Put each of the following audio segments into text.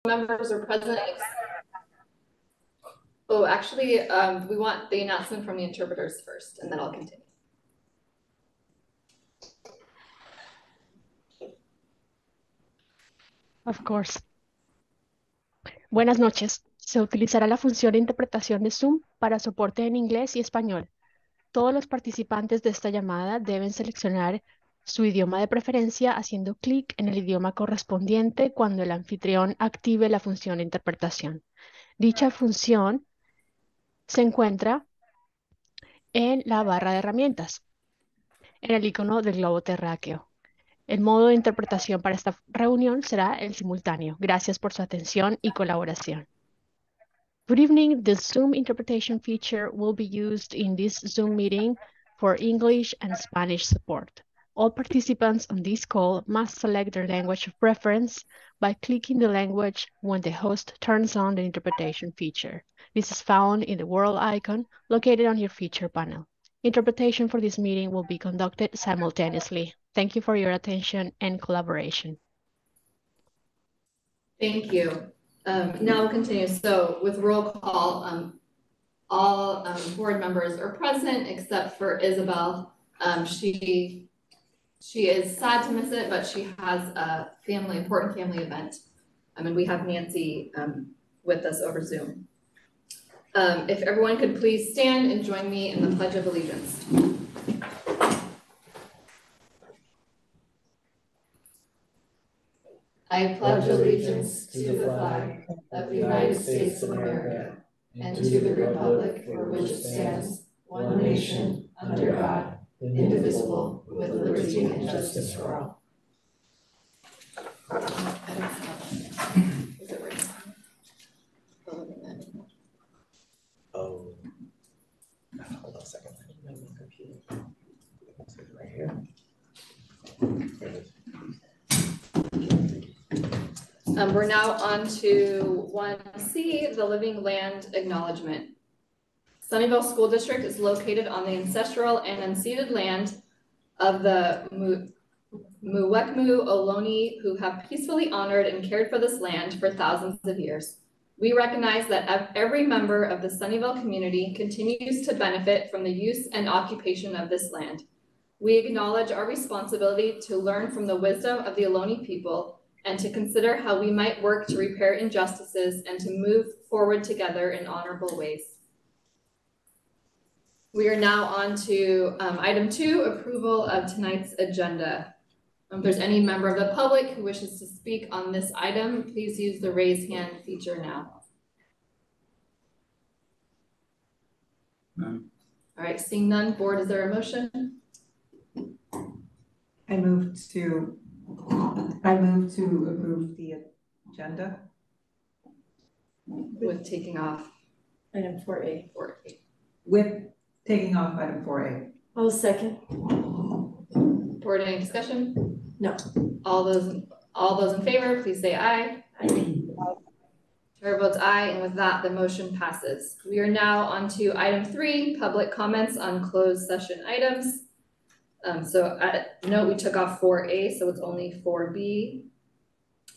members are present. Oh, actually, we want the announcement from the interpreters first, and then I'll continue. Of course. Buenas noches. Se utilizará la función de interpretación de Zoom para soporte en inglés y español. Todos los participantes de esta llamada deben seleccionar su idioma de preferencia haciendo clic en el idioma correspondiente cuando el anfitrión active la función de interpretación. Dicha función se encuentra en la barra de herramientas, en el icono del globo terráqueo. El modo de interpretación para esta reunión será el simultáneo. Gracias por su atención y colaboración. Good evening. The Zoom interpretation feature will be used in this Zoom meeting for English and Spanish support. All participants on this call must select their language of preference by clicking the language when the host turns on the interpretation feature. This is found in the world icon located on your feature panel. Interpretation for this meeting will be conducted simultaneously. Thank you for your attention and collaboration. Thank you. Now we'll continue. So with roll call, all board members are present except for Isabel. She is sad to miss it, but she has a important family event. And we have Nancy with us over Zoom. If everyone could please stand and join me in the Pledge of Allegiance. I pledge allegiance to the flag of the United States of America and to the republic for which it stands, one nation, under God, indivisible, with liberty and justice for all. Oh, hold on a second. My computer. Right here. There it is. We're now on to 1C, the Living Land Acknowledgement. Sunnyvale School District is located on the ancestral and unceded land of the Muwekma Ohlone, who have peacefully honored and cared for this land for thousands of years. We recognize that every member of the Sunnyvale community continues to benefit from the use and occupation of this land. We acknowledge our responsibility to learn from the wisdom of the Ohlone people and to consider how we might work to repair injustices and to move forward together in honorable ways. We are now on to item 2, approval of tonight's agenda. If there's any member of the public who wishes to speak on this item, please use the raise hand feature now. None. All right, seeing none, board, is there a motion? I move to approve the agenda. With taking off Item 4A. 4A. With taking off item 4A. I'll second. Board, any discussion? No. All those in favor, please say aye. Aye. Chair votes aye, and with that, the motion passes. We are now on to item 3, public comments on closed session items. So note we took off 4A, so it's only 4B,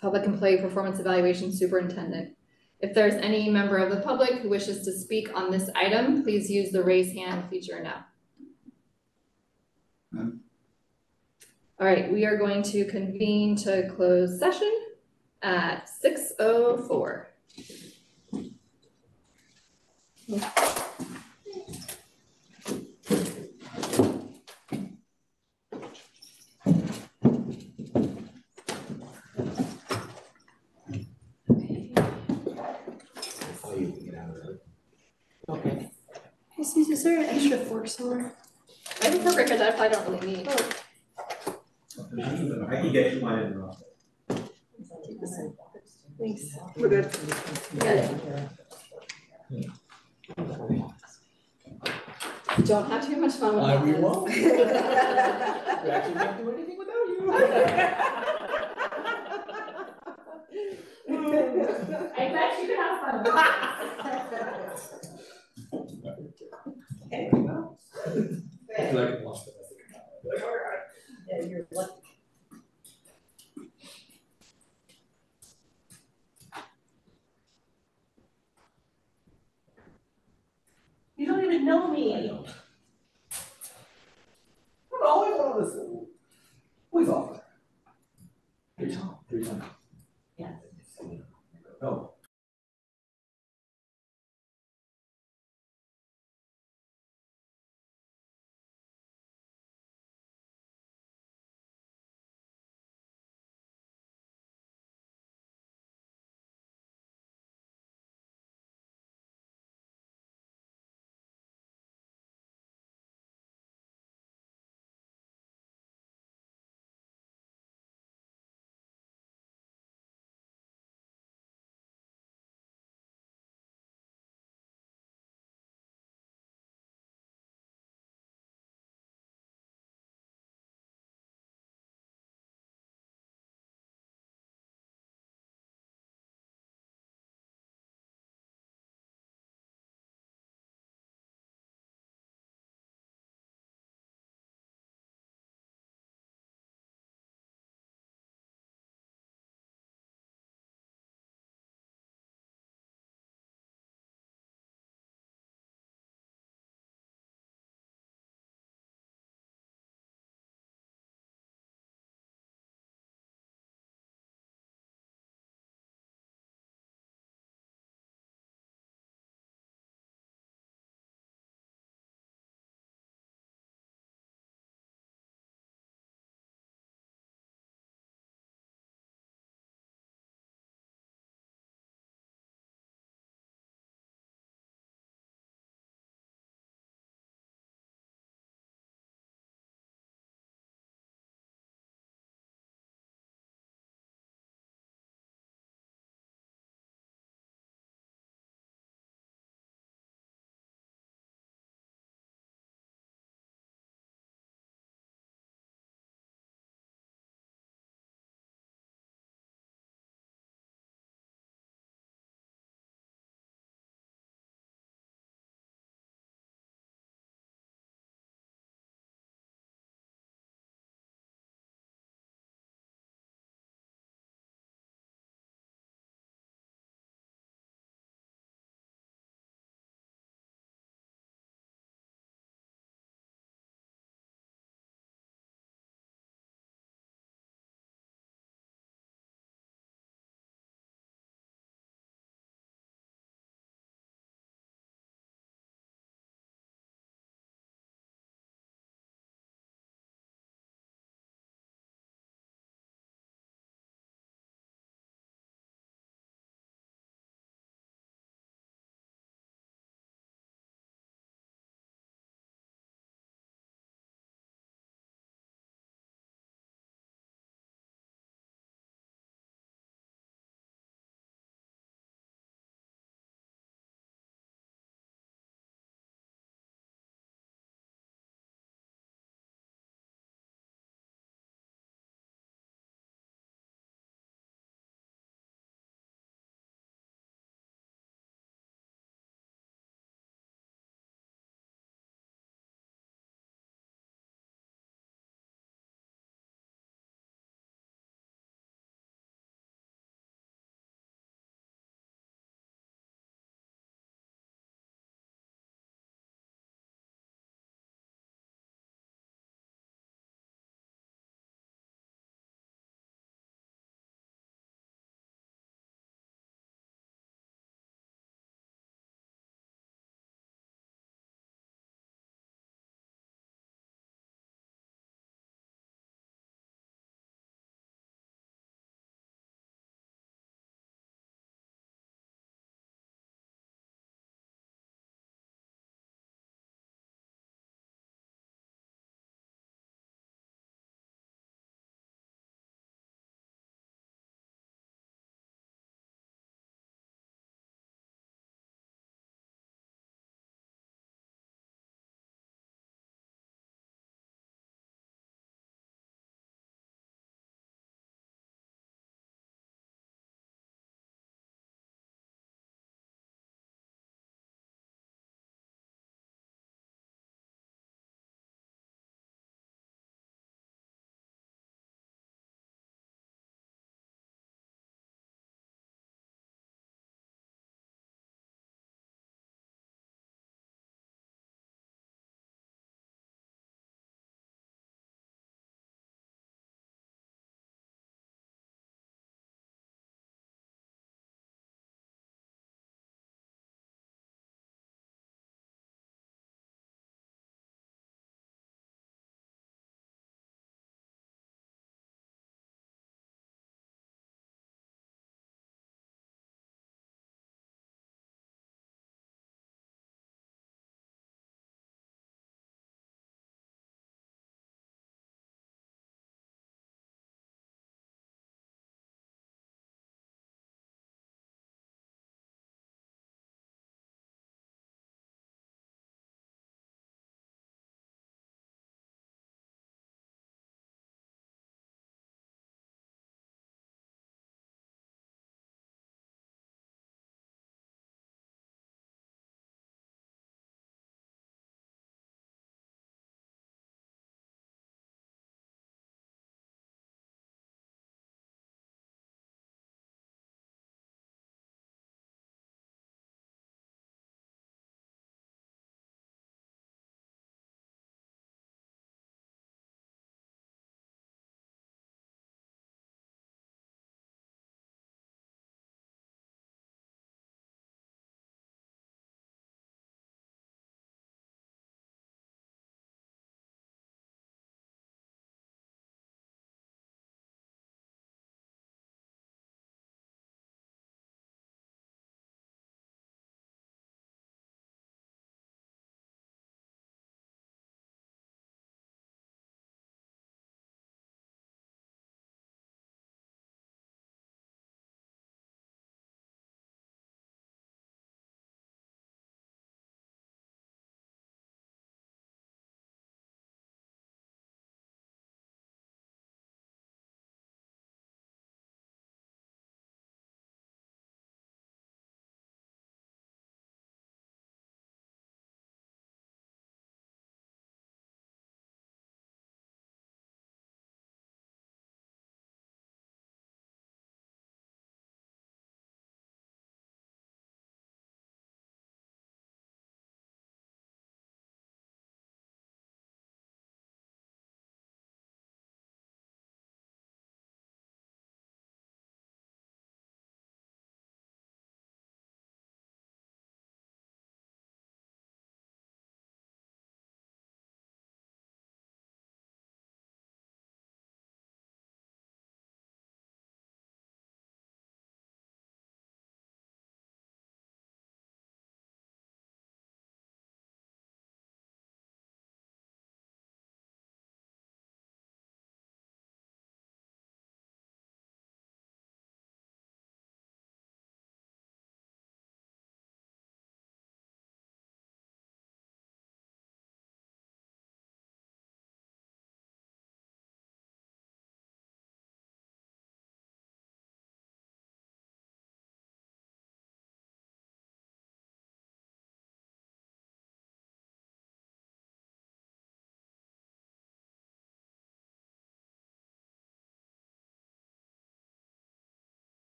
Public Employee Performance Evaluation Superintendent. If there's any member of the public who wishes to speak on this item, please use the raise hand feature now. None. All right, we are going to convene to close session at 6:04. Okay. Hey, Susie, is there an extra fork somewhere? I have a fork right here that I probably don't really need. I can get you one in the office. Thanks. We're good. Got it. Don't have too much fun with that. We won't. We actually can't do anything without you. I bet you can have fun with that. Okay, well. I feel like I lost the message. Like, all right. Yeah, you're lucky. know I me. don't. No, I went on this, who's off? Three times. Yes. No,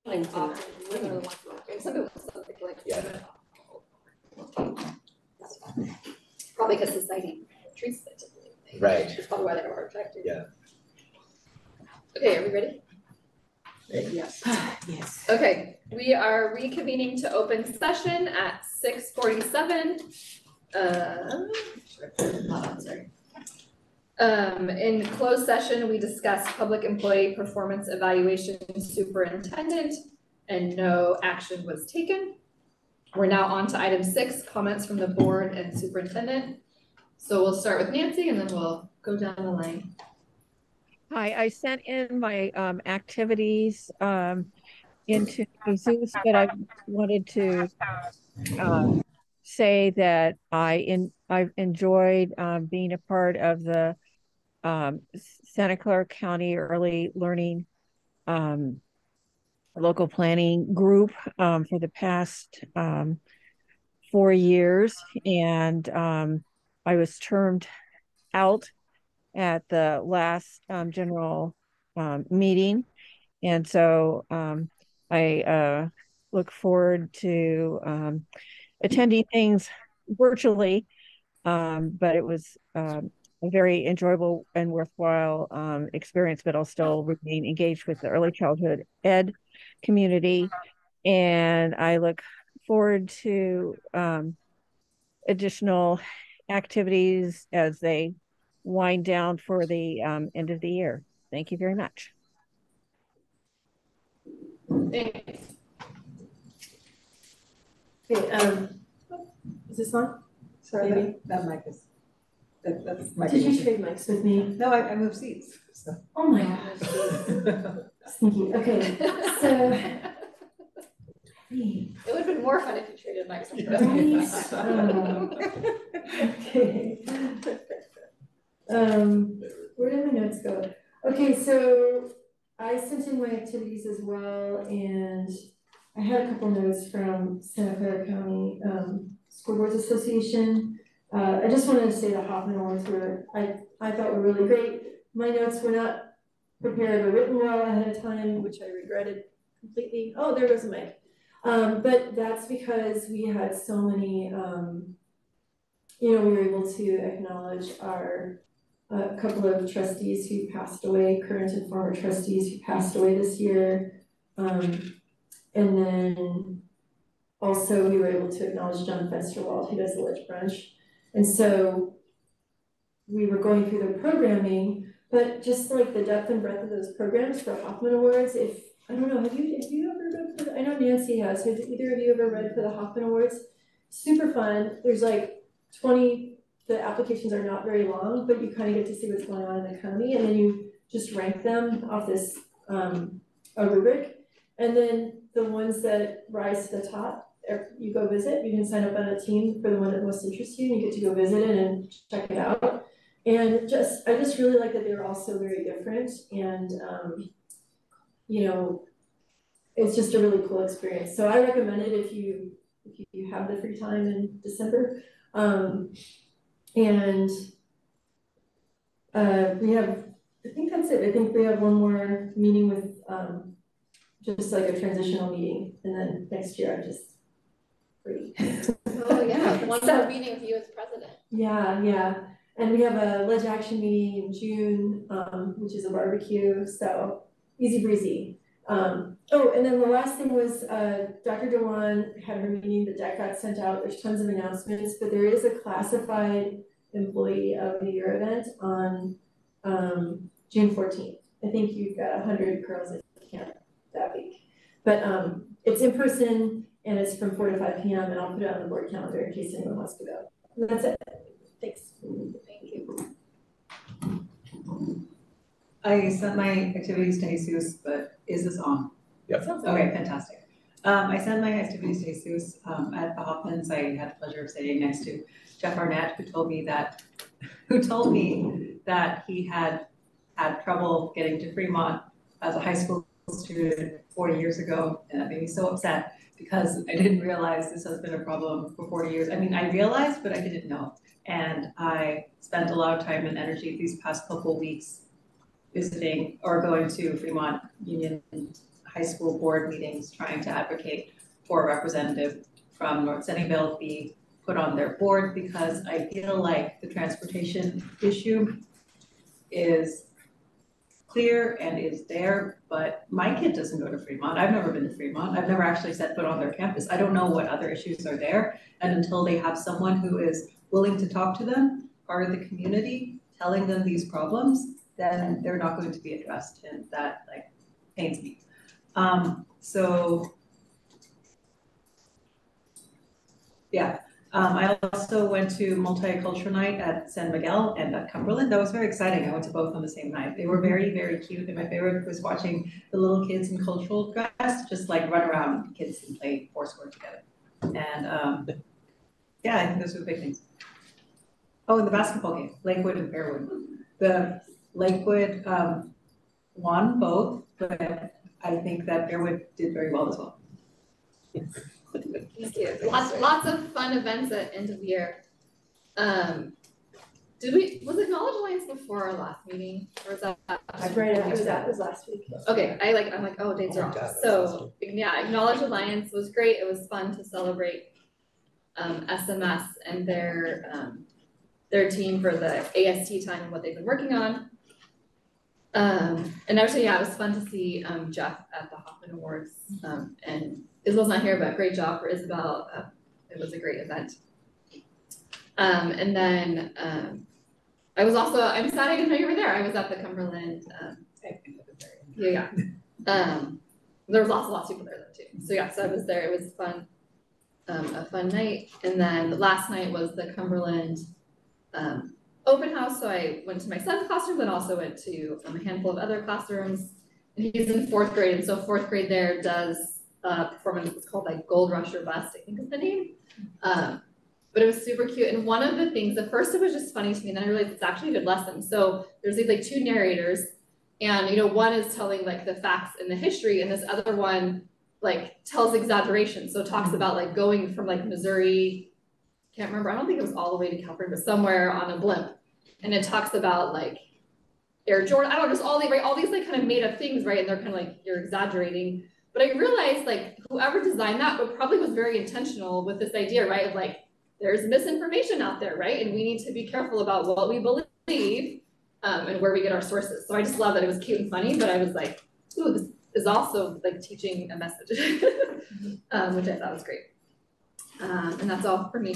Mine too. often, more than once a month. And some people something like. Yeah. Probably because society treats it differently. Right. That's probably why they're more effective. Yeah. Okay, are we ready? Yes. Yes. Okay, we are reconvening to open session at 6:47. Sorry. In closed session, we discussed public employee performance evaluation superintendent, and no action was taken. We're now on to item 6, comments from the board and superintendent. So we'll start with Nancy and then we'll go down the line. Hi, I sent in my activities into Zeus, but I wanted to say that I've enjoyed being a part of the Santa Clara County Early Learning local planning group for the past 4 years, and I was termed out at the last general meeting, and so I look forward to attending things virtually, but it was a very enjoyable and worthwhile experience, but I'll still remain engaged with the early childhood ed community, and I look forward to additional activities as they wind down for the end of the year. Thank you very much. Thanks. Okay, is this on? Sorry. That mic is, that's my. Did you trade mics with me? No, I moved seats, so. Oh my gosh. Sneaky. Okay, so. It would have been more fun if you traded mics. Okay. Where did my notes go? Okay, so I sent in my activities as well, and I had a couple notes from Santa Clara County School Boards Association. I just wanted to say the Hoffman Awards were, I thought were really great. My notes were not prepared or written well ahead of time, which I regretted completely. Oh, there goes the mic. But that's because we had so many, we were able to acknowledge our couple of trustees who passed away, current and former trustees who passed away this year. And then also we were able to acknowledge John Fensterwald, who does the Ledge Brunch. And so we were going through the programming, but just like the depth and breadth of those programs for Hoffman Awards, I don't know, have you ever read for I know Nancy has either of you ever read for the Hoffman Awards? Super fun. There's like 20, the applications are not very long, but you kind of get to see what's going on in the county, and then you just rank them off this a rubric. And then the ones that rise to the top, you go visit. You can sign up on a team for the one that most interests you, and you get to go visit it and check it out. And I just really like that they were all so very different, and it's just a really cool experience. So I recommend it if you have the free time in December. And we have, I think that's it. I think we have one more meeting with just like a transitional meeting, and then next year I'm just free. Oh yeah, one more meeting with you as president. Yeah. And we have a Ledge Action meeting in June, which is a barbecue, so easy breezy. And then the last thing was Dr. Dewan had her meeting, the deck got sent out, there's tons of announcements, but there is a classified employee of the year event on June 14th. I think you've got 100 girls at camp that week. But it's in person, and it's from 4 to 5 p.m. and I'll put it on the board calendar in case anyone wants to go. And that's it. Thanks. Thank you. I sent my activities to Jesus, but is this on? Yep. Okay, fantastic. I sent my activities to Jesus at the Hoffmans. I had the pleasure of sitting next to Jeff Arnett, who told me that he had trouble getting to Fremont as a high school student 40 years ago, and that made me so upset because I didn't realize this has been a problem for 40 years. I mean, I realized, but I didn't know. And I spent a lot of time and energy these past couple weeks visiting or going to Fremont Union high school board meetings trying to advocate for a representative from North Sunnyvale be put on their board, because I feel like the transportation issue is clear and is there, but my kid doesn't go to Fremont. I've never been to Fremont. I've never actually set foot on their campus. I don't know what other issues are there. And until they have someone who is willing to talk to them, part of the community, telling them these problems, then they're not going to be addressed, and that like pains me. I also went to multicultural night at San Miguel and at Cumberland. That was very exciting. I went to both on the same night. They were very, very cute. And my favorite was watching the little kids in cultural dress just like run around kids and play Foursquare together. And I think those were the big things. Oh, and the basketball game, Lakewood and Fairwood. The Lakewood won both, but I think that Fairwood did very well as well. Thank you. Lots of fun events at end of the year. Was Acknowledge Alliance before our last meeting, or was that? That was last week. Okay, I'm like, oh, dates are off. So yeah, Acknowledge Alliance was great. It was fun to celebrate SMS and their team for the AST time and what they've been working on. And actually, yeah, it was fun to see Jeff at the Hoffman Awards, and Isabel's not here, but great job for Isabel. It was a great event. And then I'm sad I didn't know you were there. I was at the Cumberland. There was lots of people there though too. So yeah, so I was there. It was fun, a fun night. And then last night was the Cumberland open house. So I went to my son's classroom, but also went to a handful of other classrooms. And he's in 4th grade, and so 4th grade there does performance. It's called like Gold Rush or Bust, I think is the name. But it was super cute. And one of the things, at first it was just funny to me, and then I realized it's actually a good lesson. So there's these like 2 narrators, and one is telling like the facts and the history, and this other one like tells exaggeration. So it talks about like going from like Missouri, can't remember, I don't think it was all the way to California, but somewhere on a blimp. And it talks about like Air Jordan, I don't know, just all these like kind of made up things, right? And they're kind of like, you're exaggerating. But I realized like whoever designed that probably was very intentional with this idea, right? Of like, there's misinformation out there, right? And we need to be careful about what we believe and where we get our sources. So I just love that it was cute and funny, but I was like, ooh, this is also like teaching a message, which I thought was great. And that's all for me.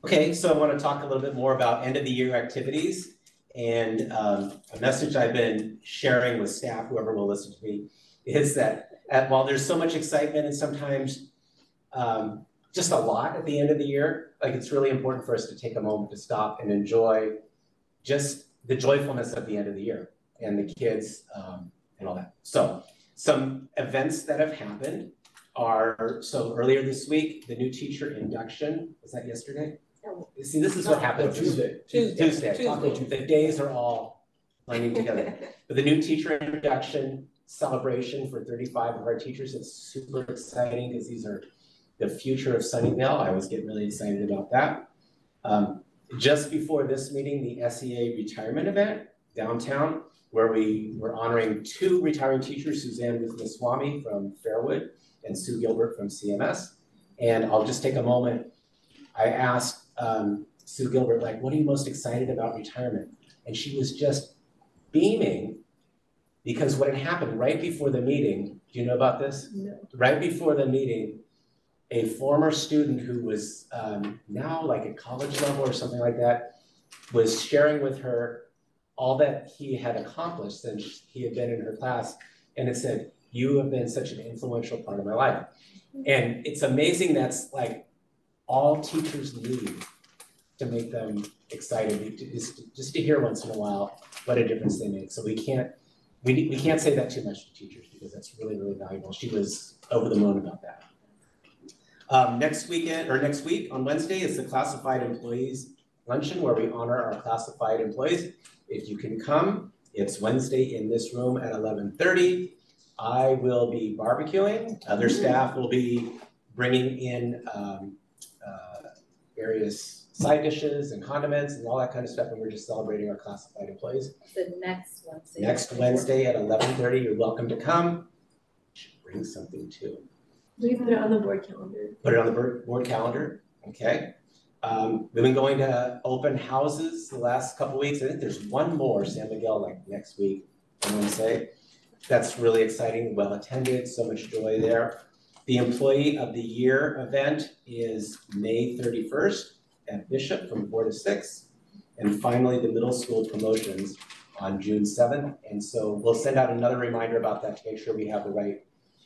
Okay, so I want to talk a little bit more about end of the year activities, and a message I've been sharing with staff, whoever will listen to me, is that while there's so much excitement and sometimes just a lot at the end of the year, like it's really important for us to take a moment to stop and enjoy just the joyfulness of the end of the year and the kids and all that. So some events that have happened are, so earlier this week, the new teacher induction, was that yesterday? See, this is what happens. Tuesday. The days are all lining together. But the new teacher induction celebration for 35 of our teachers is super exciting because these are the future of Sunnyvale. I always get really excited about that. Just before this meeting, the SEA retirement event downtown, where we were honoring 2 retiring teachers, Suzanne Withnaswamy from Fairwood and Sue Gilbert from CMS. And I'll just take a moment. I asked Sue Gilbert, like, what are you most excited about retirement? And she was just beaming, because what had happened right before the meeting, do you know about this? No. Right before the meeting, a former student who was now like at college level or something like that, was sharing with her all that he had accomplished since he had been in her class. And it said, you have been such an influential part of my life. And it's amazing that's like all teachers need to make them excited, just to hear once in a while what a difference they make. So we can't say that too much to teachers, because that's really, really valuable. She was over the moon about that. Next week on Wednesday is the Classified Employees Luncheon, where we honor our classified employees. If you can come, it's Wednesday in this room at 11:30. I will be barbecuing. Other staff will be bringing in various side dishes and condiments and all that kind of stuff, and we're just celebrating our classified employees. The next Wednesday. Next Wednesday at 11:30, you're welcome to come. You should bring something too. We put it on the board calendar. Put it on the board calendar, okay? We've been going to open houses the last couple weeks. I think there's one more, San Miguel, like next week, on Wednesday. That's really exciting, well attended, so much joy there. The Employee of the Year event is May 31st at Bishop from 4 to 6. And finally, the middle school promotions on June 7th. And so we'll send out another reminder about that to make sure we have the right,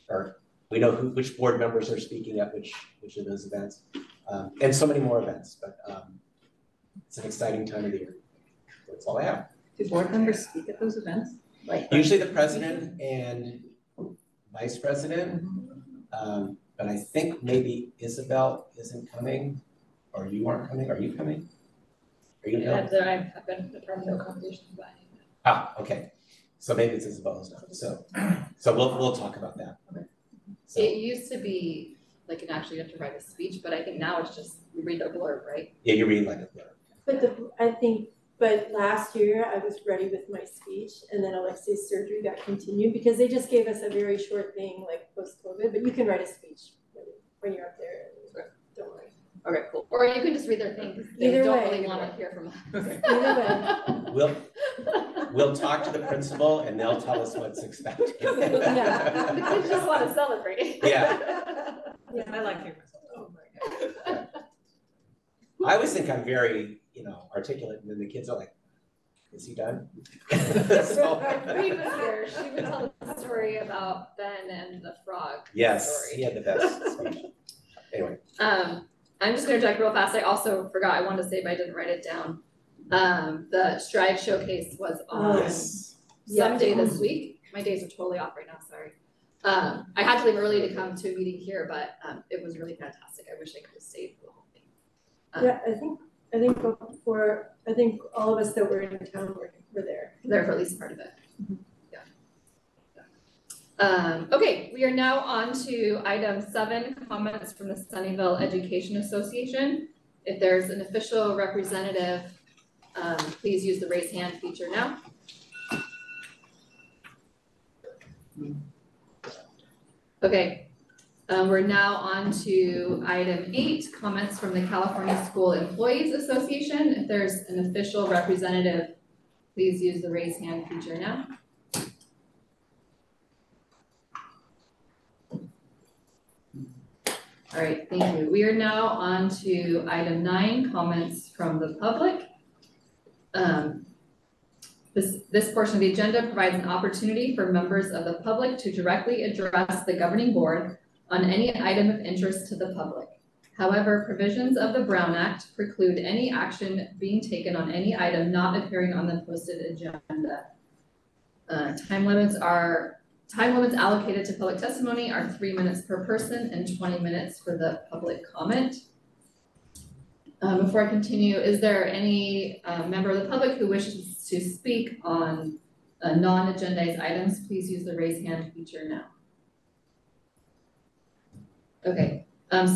or we know which board members are speaking at which of those events. And so many more events, but it's an exciting time of the year. That's all I have. Do board members speak at those events? Like Usually the president and vice president, but I think maybe Isabel isn't coming, or you aren't coming. Are you coming? Are you gonna come? I've been a part of no conversations about it. Ah, okay. So maybe it's Isabel's not. So we'll talk about that. Okay. So, It used to be like actually you have to write a speech, but I think now it's just you read the blurb, right? yeah, you read like a blurb. But last year I was ready with my speech, and then Alexia's surgery got continued because they just gave us a very short thing like post-COVID, but you can write a speech when you're up there. Don't worry. Okay, cool. Or you can just read their thing, 'cause they Either don't way. really want to hear from us. Either way. We'll talk to the principal and they'll tell us what's expected. Yeah. The kids just want to celebrate. Yeah. Yeah, I like hearing myself. Oh my God. I always think I'm very, articulate, and then the kids are like, is he done? So- Reed was here. She would tell the story about Ben and the frog. Yes, story. he had the best speech. Anyway, I'm just gonna check real fast. I also forgot, I wanted to say, but I didn't write it down. The Strive Showcase was on yes. someday this week. My days are totally off right now, sorry. I had to leave early to come to a meeting here, but it was really fantastic. I wish I could have stayed for the whole thing. Yeah, I think all of us that were in town were there. There for at least part of it. Okay, we are now on to item 7, comments from the Sunnyvale Education Association. If there's an official representative, please use the raise hand feature now. Okay, we're now on to item 8, comments from the California School Employees Association. If there's an official representative, please use the raise hand feature now. All right, thank you. We are now on to item 9, comments from the public. This portion of the agenda provides an opportunity for members of the public to directly address the governing board on any item of interest to the public. However, provisions of the Brown Act preclude any action being taken on any item not appearing on the posted agenda. Time limits allocated to public testimony are 3 minutes per person and 20 minutes for the public comment. Before I continue, is there any member of the public who wishes to speak on non-agendized items? Please use the raise hand feature now. Okay,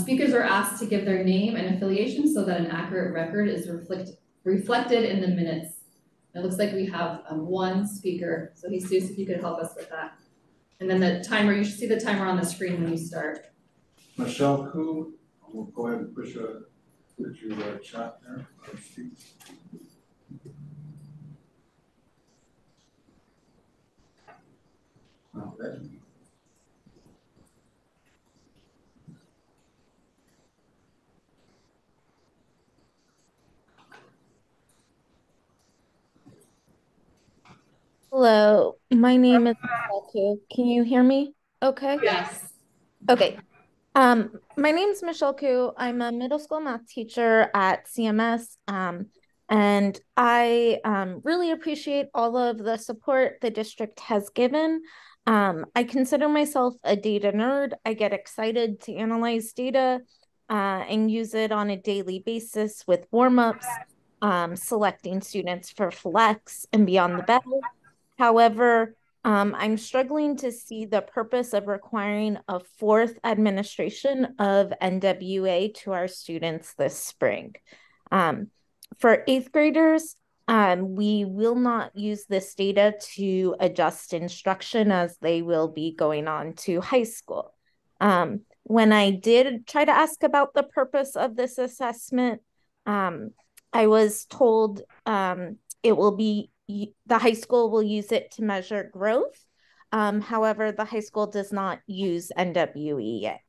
speakers are asked to give their name and affiliation so that an accurate record is reflected in the minutes. It looks like we have one speaker, so Jesus, if you could help us with that. And then the timer, you should see the timer on the screen when you start. Michelle Koo, we'll go ahead and put your chat there. Okay. Hello, my name is Michelle Koo. Can you hear me? Okay. Yes. Okay. My name is Michelle Koo. I'm a middle school math teacher at CMS. And I really appreciate all of the support the district has given. I consider myself a data nerd. I get excited to analyze data and use it on a daily basis with warm-ups, selecting students for flex and beyond the bell. However, I'm struggling to see the purpose of requiring a 4th administration of NWA to our students this spring. For eighth graders, we will not use this data to adjust instruction as they will be going on to high school. When I did try to ask about the purpose of this assessment, I was told it will be, the high school will use it to measure growth. However, the high school does not use NWE yet.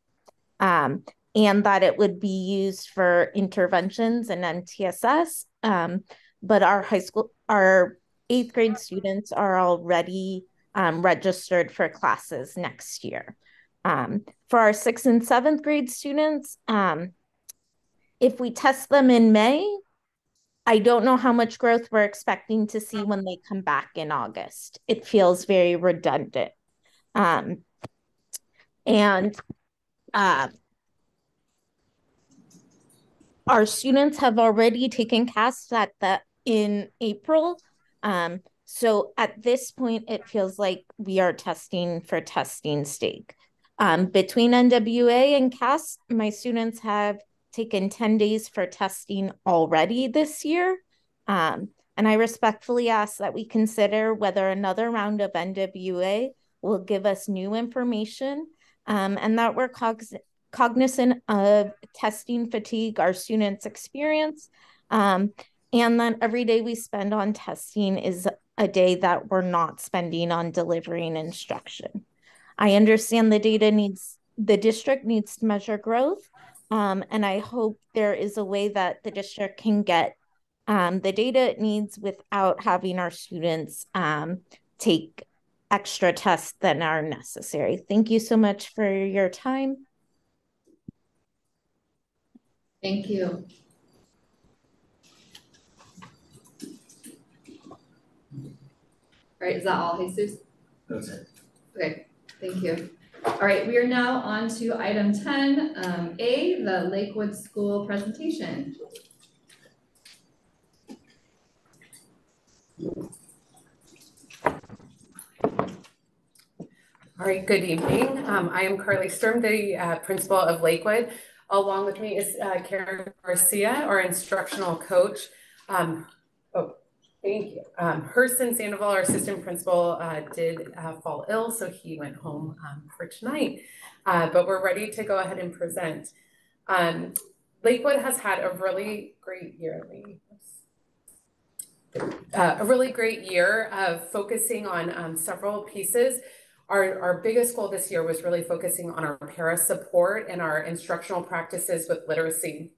And that it would be used for interventions and MTSS. But our eighth grade students are already registered for classes next year. For our sixth and seventh grade students, if we test them in May, I don't know how much growth we're expecting to see when they come back in August. It feels very redundant. Our students have already taken CAST in April. So at this point, it feels like we are testing for testing's sake. Between NWA and CAST, my students have taken 10 days for testing already this year. And I respectfully ask that we consider whether another round of NWA will give us new information, and that we're cognizant of testing fatigue our students experience, and then every day we spend on testing is a day that we're not spending on delivering instruction. I understand the district needs to measure growth, and I hope there is a way that the district can get the data it needs without having our students take extra tests than are necessary. Thank you so much for your time. Thank you. All right, is that all, Jesus? That's it. Okay, thank you. All right, we are now on to item 10, A, the Lakewood School presentation. All right, good evening. I am Carly Sturm, the principal of Lakewood. Along with me is Karen Garcia, our instructional coach. Thank you. Hurston Sandoval, our assistant principal, did fall ill, so he went home for tonight. But we're ready to go ahead and present. Lakewood has had a really great year. A really great year of focusing on several pieces. Our biggest goal this year was really focusing on our para support and our instructional practices with literacy.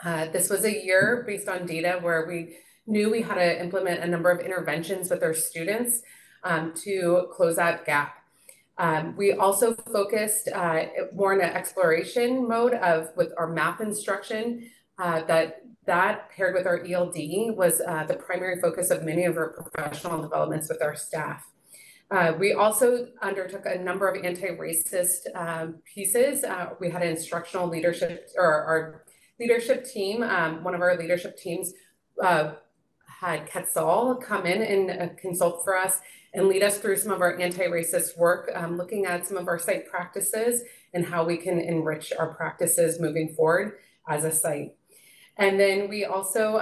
This was a year based on data where we knew we had to implement a number of interventions with our students to close that gap. We also focused more in an exploration mode with our math instruction that paired with our ELD was the primary focus of many of our professional developments with our staff. We also undertook a number of anti-racist pieces. We had an instructional leadership, or our leadership team, one of our leadership teams had Quetzal come in and consult for us and lead us through some of our anti-racist work, looking at some of our site practices and how we can enrich our practices moving forward as a site. And then we also,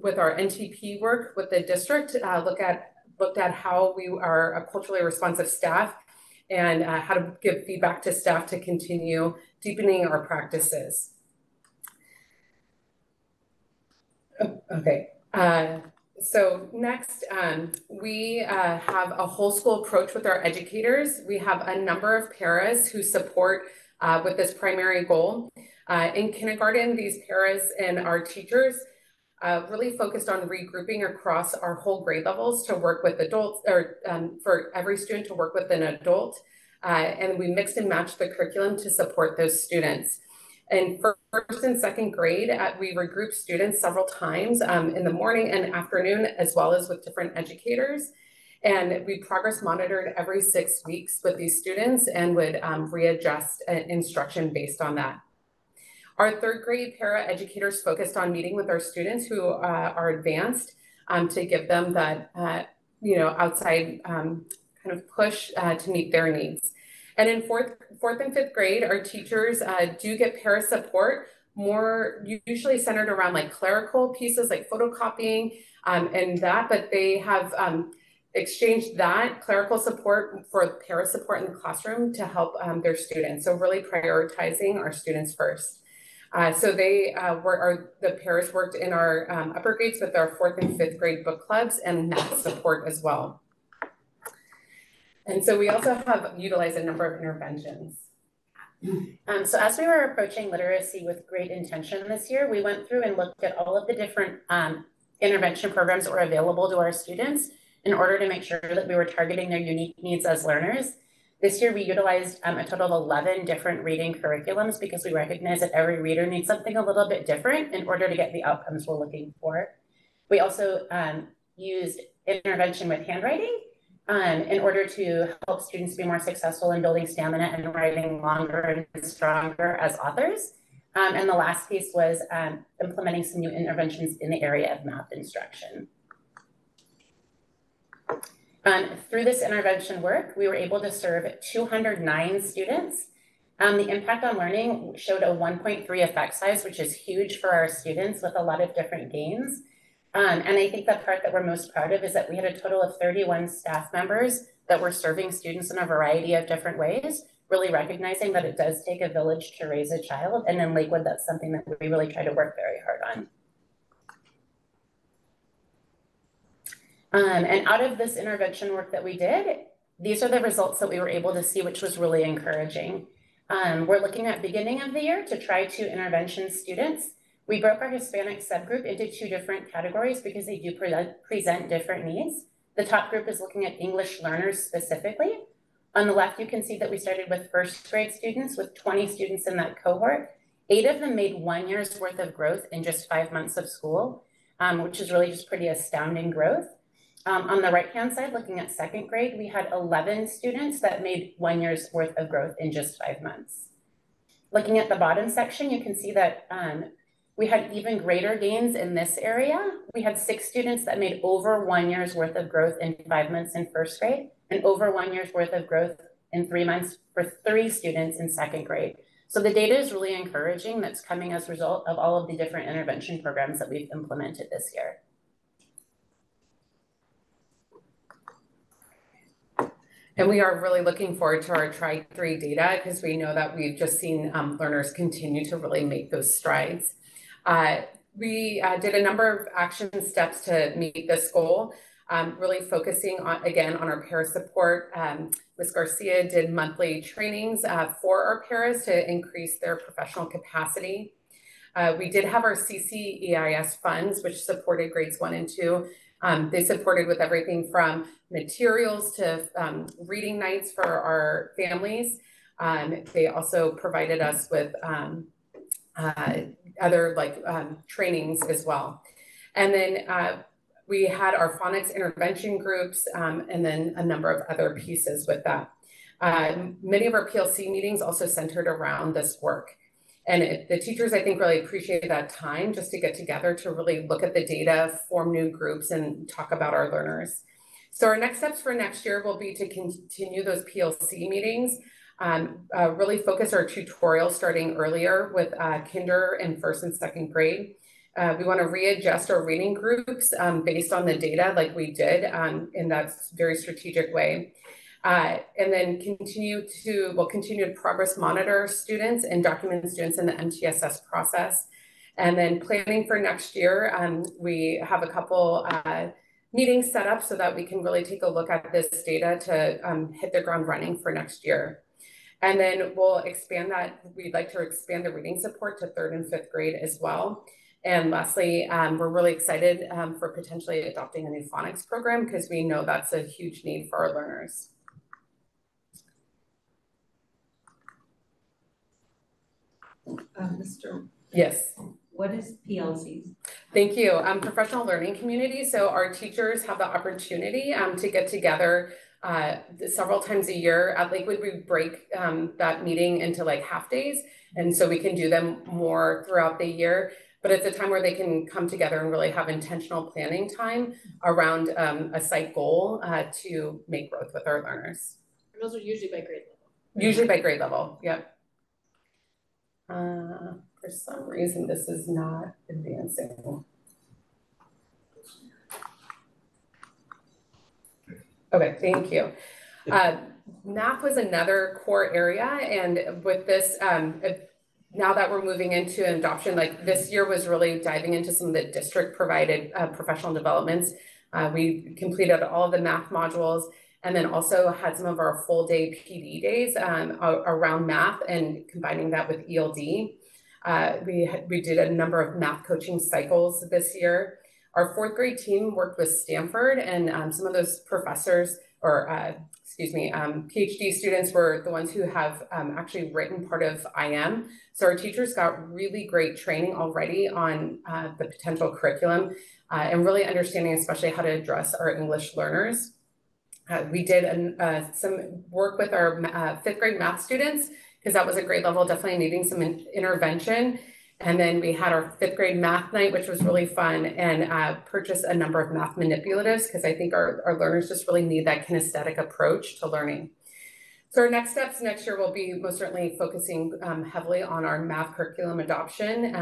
with our NTP work with the district, looked at how we are a culturally responsive staff and how to give feedback to staff to continue deepening our practices. Okay, so next, we have a whole school approach with our educators. We have a number of paras who support with this primary goal. In kindergarten, these paras and our teachers really focused on regrouping across our whole grade levels to work with adults, or for every student to work with an adult. And we mixed and matched the curriculum to support those students. And for first and second grade, we regrouped students several times in the morning and afternoon, as well as with different educators. And we progress monitored every 6 weeks with these students and would readjust instruction based on that. Our third grade para educators focused on meeting with our students who are advanced to give them that, outside kind of push to meet their needs. And in fourth and fifth grade, our teachers do get para support, more usually centered around like clerical pieces like photocopying and that, but they have exchanged that clerical support for para support in the classroom to help their students. So really prioritizing our students first. So they the paras worked in our upper grades with our 4th and 5th grade book clubs and math support as well. And so we also have utilized a number of interventions. So as we were approaching literacy with great intention this year, we went through and looked at all of the different intervention programs that were available to our students in order to make sure that we were targeting their unique needs as learners. This year, we utilized a total of 11 different reading curriculums because we recognize that every reader needs something a little bit different in order to get the outcomes we're looking for. We also used intervention with handwriting in order to help students be more successful in building stamina and writing longer and stronger as authors. And the last piece was implementing some new interventions in the area of math instruction. Through this intervention work, we were able to serve 209 students. The impact on learning showed a 1.3 effect size, which is huge for our students with a lot of different gains. And I think the part that we're most proud of is that we had a total of 31 staff members that were serving students in a variety of different ways, really recognizing that it does take a village to raise a child. And in Lakewood, that's something that we really try to work very hard on. And out of this intervention work that we did, these are the results that we were able to see, which was really encouraging. We're looking at beginning of the year to try 2 intervention students. We broke our Hispanic subgroup into 2 different categories because they do present different needs. The top group is looking at English learners specifically. On the left, you can see that we started with 1st grade students with 20 students in that cohort. 8 of them made 1 year's worth of growth in just 5 months of school, which is really just pretty astounding growth. On the right-hand side, looking at 2nd grade, we had 11 students that made 1 year's worth of growth in just 5 months. Looking at the bottom section, you can see that we had even greater gains in this area. We had 6 students that made over 1 year's worth of growth in 5 months in 1st grade and over 1 year's worth of growth in 3 months for 3 students in 2nd grade. So the data is really encouraging. That's coming as a result of all of the different intervention programs that we've implemented this year. And we are really looking forward to our Tri3 data because we know that we've just seen learners continue to really make those strides. We did a number of action steps to meet this goal, really focusing on, again, on our para support. Ms. Garcia did monthly trainings for our paras to increase their professional capacity. We did have our CCEIS funds, which supported grades 1 and 2. They supported with everything from materials to reading nights for our families. They also provided us with other trainings as well. And then we had our phonics intervention groups and then a number of other pieces with that. Many of our PLC meetings also centered around this work. And the teachers, I think, really appreciated that time just to get together to really look at the data, form new groups, and talk about our learners. So our next steps for next year will be to continue those PLC meetings, really focus our tutorial starting earlier with kinder and 1st and 2nd grade. We want to readjust our reading groups based on the data like we did in that very strategic way. And then continue to progress monitor students and document students in the MTSS process. And then planning for next year, we have a couple meetings set up so that we can really take a look at this data to hit the ground running for next year. And then we'll expand that. We'd like to expand the reading support to 3rd and 5th grade as well. And lastly, we're really excited for potentially adopting a new phonics program because we know that's a huge need for our learners. Mr. Yes. What is PLCs? Thank you. Professional learning community. So our teachers have the opportunity to get together several times a year. At Lakewood, we break that meeting into like half days. And so we can do them more throughout the year. But it's a time where they can come together and really have intentional planning time around a site goal to make growth with our learners. Those are usually by grade level. Usually by grade level, yep. For some reason, this is not advancing. Okay, thank you. Math was another core area, and with this, now that we're moving into an adoption, like this year was really diving into some of the district provided professional developments. We completed all of the math modules, and then also had some of our full day PD days around math and combining that with ELD. We did a number of math coaching cycles this year. Our fourth grade team worked with Stanford, and some of those professors, or PhD students, were the ones who have actually written part of IM. So our teachers got really great training already on the potential curriculum and really understanding especially how to address our English learners. We did some work with our fifth grade math students, because that was a grade level definitely needing some intervention. And then we had our fifth grade math night, which was really fun, and purchased a number of math manipulatives, because I think our learners just really need that kinesthetic approach to learning. So our next steps next year will be most certainly focusing heavily on our math curriculum adoption,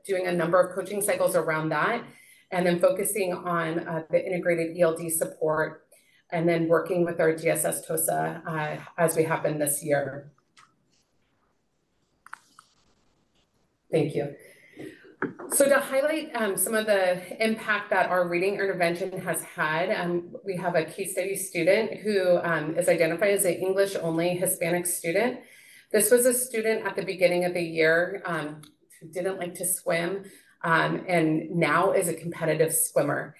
doing a number of coaching cycles around that, and then focusing on the integrated ELD support, and then working with our DSS TOSA as we have been this year. Thank you. So to highlight some of the impact that our reading intervention has had, we have a case study student who is identified as an English only Hispanic student. This was a student at the beginning of the year who didn't like to swim and now is a competitive swimmer.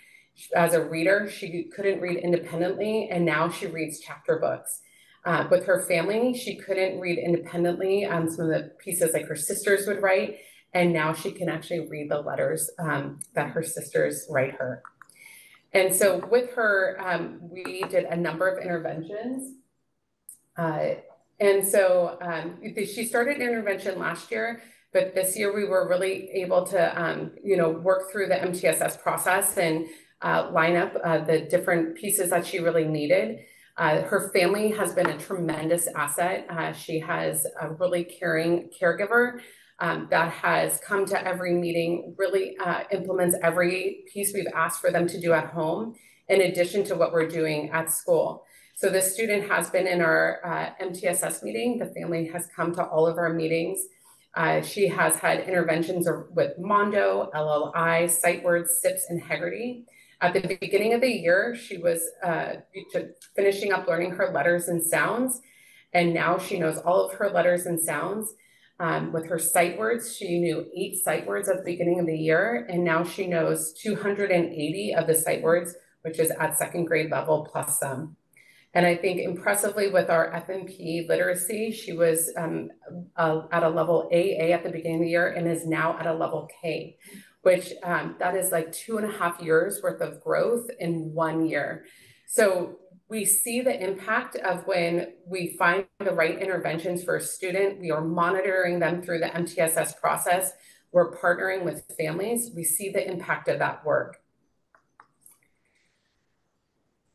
As a reader, she couldn't read independently, and now she reads chapter books. With her family, she couldn't read independently some of the pieces like her sisters would write, and now she can actually read the letters that her sisters write her. And so with her, we did a number of interventions. And so she started an intervention last year, but this year we were really able to work through the MTSS process and line up the different pieces that she really needed. Her family has been a tremendous asset. She has a really caring caregiver that has come to every meeting, really implements every piece we've asked for them to do at home, in addition to what we're doing at school. So this student has been in our MTSS meeting. The family has come to all of our meetings. She has had interventions with Mondo, LLI, SightWords, SIPS, and Heggerty. At the beginning of the year, she was finishing up learning her letters and sounds, and now she knows all of her letters and sounds. With her sight words, she knew 8 sight words at the beginning of the year, and now she knows 280 of the sight words, which is at second grade level plus some. And I think impressively with our FNP literacy, she was at a level AA at the beginning of the year and is now at a level K, which that is like 2.5 years worth of growth in 1 year. So we see the impact of when we find the right interventions for a student. We are monitoring them through the MTSS process. We're partnering with families. We see the impact of that work.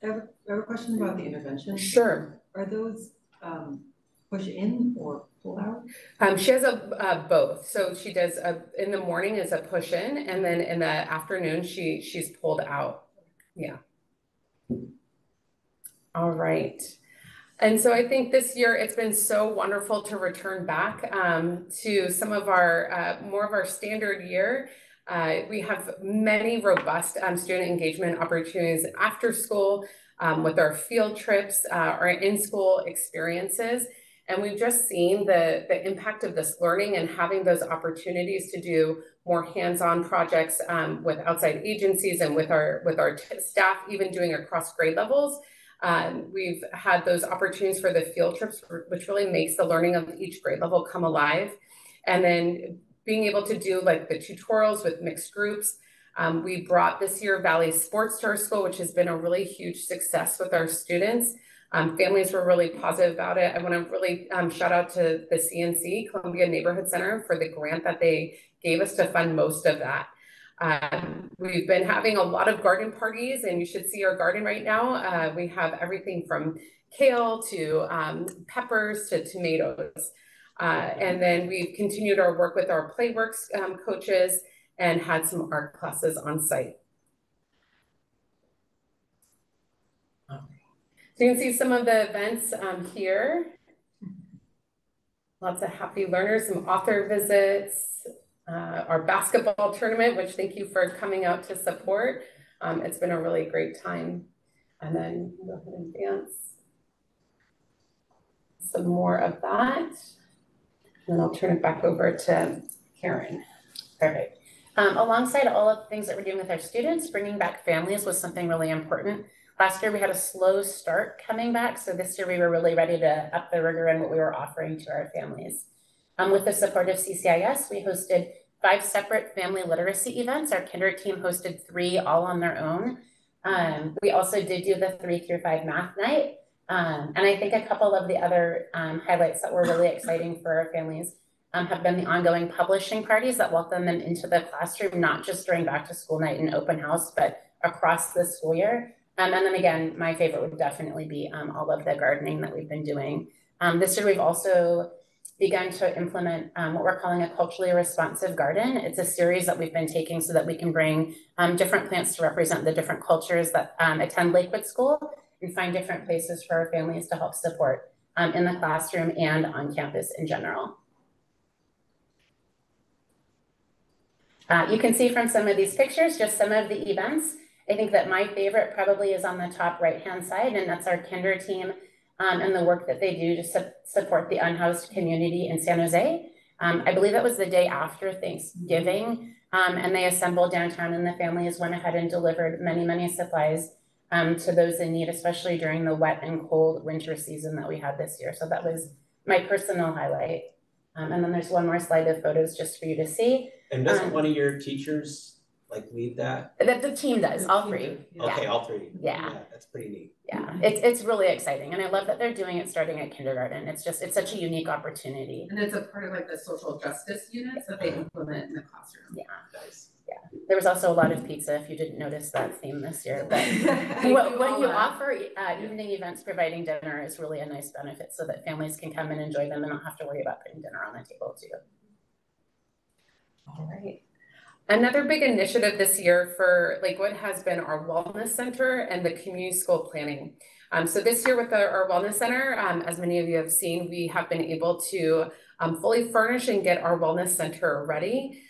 I have a question about the intervention. Sure. Are those push in or pull out? She has both. So she does in the morning is a push in, and then in the afternoon she's pulled out. Yeah. All right. And so I think this year it's been so wonderful to return back to some of our more of our standard year. We have many robust student engagement opportunities after school with our field trips, our in-school experiences. And we've just seen the impact of this learning and having those opportunities to do more hands-on projects with outside agencies and with our staff, even doing across grade levels. We've had those opportunities for the field trips, which really makes the learning of each grade level come alive. And then being able to do like the tutorials with mixed groups. We brought this year Valley Sports to our school, which has been a really huge success with our students. Families were really positive about it. I want to really shout out to the CNC, Columbia Neighborhood Center, for the grant that they gave us to fund most of that. We've been having a lot of garden parties, and you should see our garden right now. We have everything from kale to peppers to tomatoes. And then we've continued our work with our Playworks coaches and had some art classes on site. So you can see some of the events here. Lots of happy learners, some author visits, our basketball tournament, which thank you for coming out to support. It's been a really great time. And then go ahead and advance. Some more of that. And then I'll turn it back over to Karen. Perfect. Alongside all of the things that we're doing with our students, bringing back families was something really important. Last year we had a slow start coming back, so this year we were really ready to up the rigor in what we were offering to our families. With the support of CCIS, we hosted 5 separate family literacy events. Our kinder team hosted 3 all on their own. We also did do the 3 through 5 math night. And I think a couple of the other highlights that were really exciting for our families have been the ongoing publishing parties that welcome them into the classroom, not just during back to school night and open house, but across the school year. And then again, my favorite would definitely be all of the gardening that we've been doing. This year, we've also begun to implement what we're calling a culturally responsive garden. It's a series that we've been taking so that we can bring different plants to represent the different cultures that attend Lakewood School and find different places for our families to help support in the classroom and on campus in general. You can see from some of these pictures, just some of the events. I think that my favorite probably is on the top right-hand side, and that's our kinder team and the work that they do to support the unhoused community in San Jose. I believe that was the day after Thanksgiving, and they assembled downtown, and the families went ahead and delivered many, many supplies to those in need, especially during the wet and cold winter season that we had this year. So that was my personal highlight. And then there's one more slide of photos just for you to see. And doesn't one of your teachers like lead that? The team does, all 3. Okay, Yeah. all 3. Yeah. That's pretty neat. Yeah, it's really exciting. And I love that they're doing it starting at kindergarten. It's such a unique opportunity. And it's a part of like the social justice units that they implement in the classroom. Yeah. Nice. Yeah. There was also a lot of pizza, if you didn't notice that theme this year. But when you offer evening events, providing dinner is really a nice benefit so that families can come and enjoy them and not have to worry about putting dinner on the table too. All right. Another big initiative this year for Lakewood has been our Wellness Center and the community school planning. So this year with our Wellness Center, as many of you have seen, we have been able to fully furnish and get our Wellness Center ready.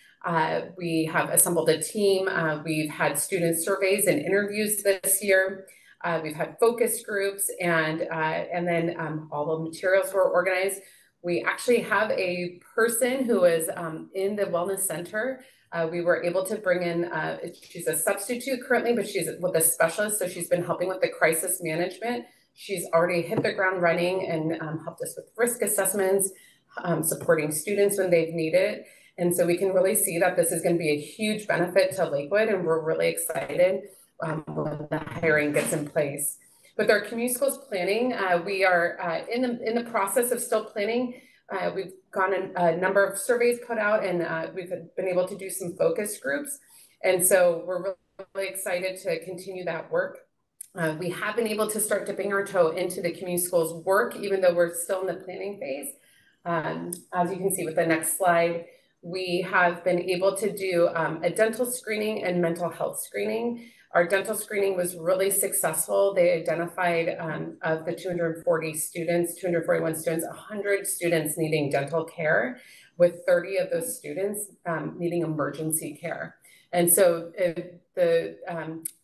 We have assembled a team. We've had student surveys and interviews this year. We've had focus groups and then all the materials were organized. We actually have a person who is in the Wellness Center. We were able to bring in, she's a substitute currently, but she's with a specialist. So she's been helping with the crisis management. She's already hit the ground running and helped us with risk assessments, supporting students when they've needed. And so we can really see that this is going to be a huge benefit to Lakewood, and we're really excited when the hiring gets in place. With our community schools planning, we are in the process of still planning. We've gotten a number of surveys put out, and we've been able to do some focus groups. And so we're really excited to continue that work. We have been able to start dipping our toe into the community schools work, even though we're still in the planning phase. As you can see with the next slide, we have been able to do a dental screening and mental health screening. Our dental screening was really successful. They identified of the 241 students, 100 students needing dental care, with 30 of those students needing emergency care. And so the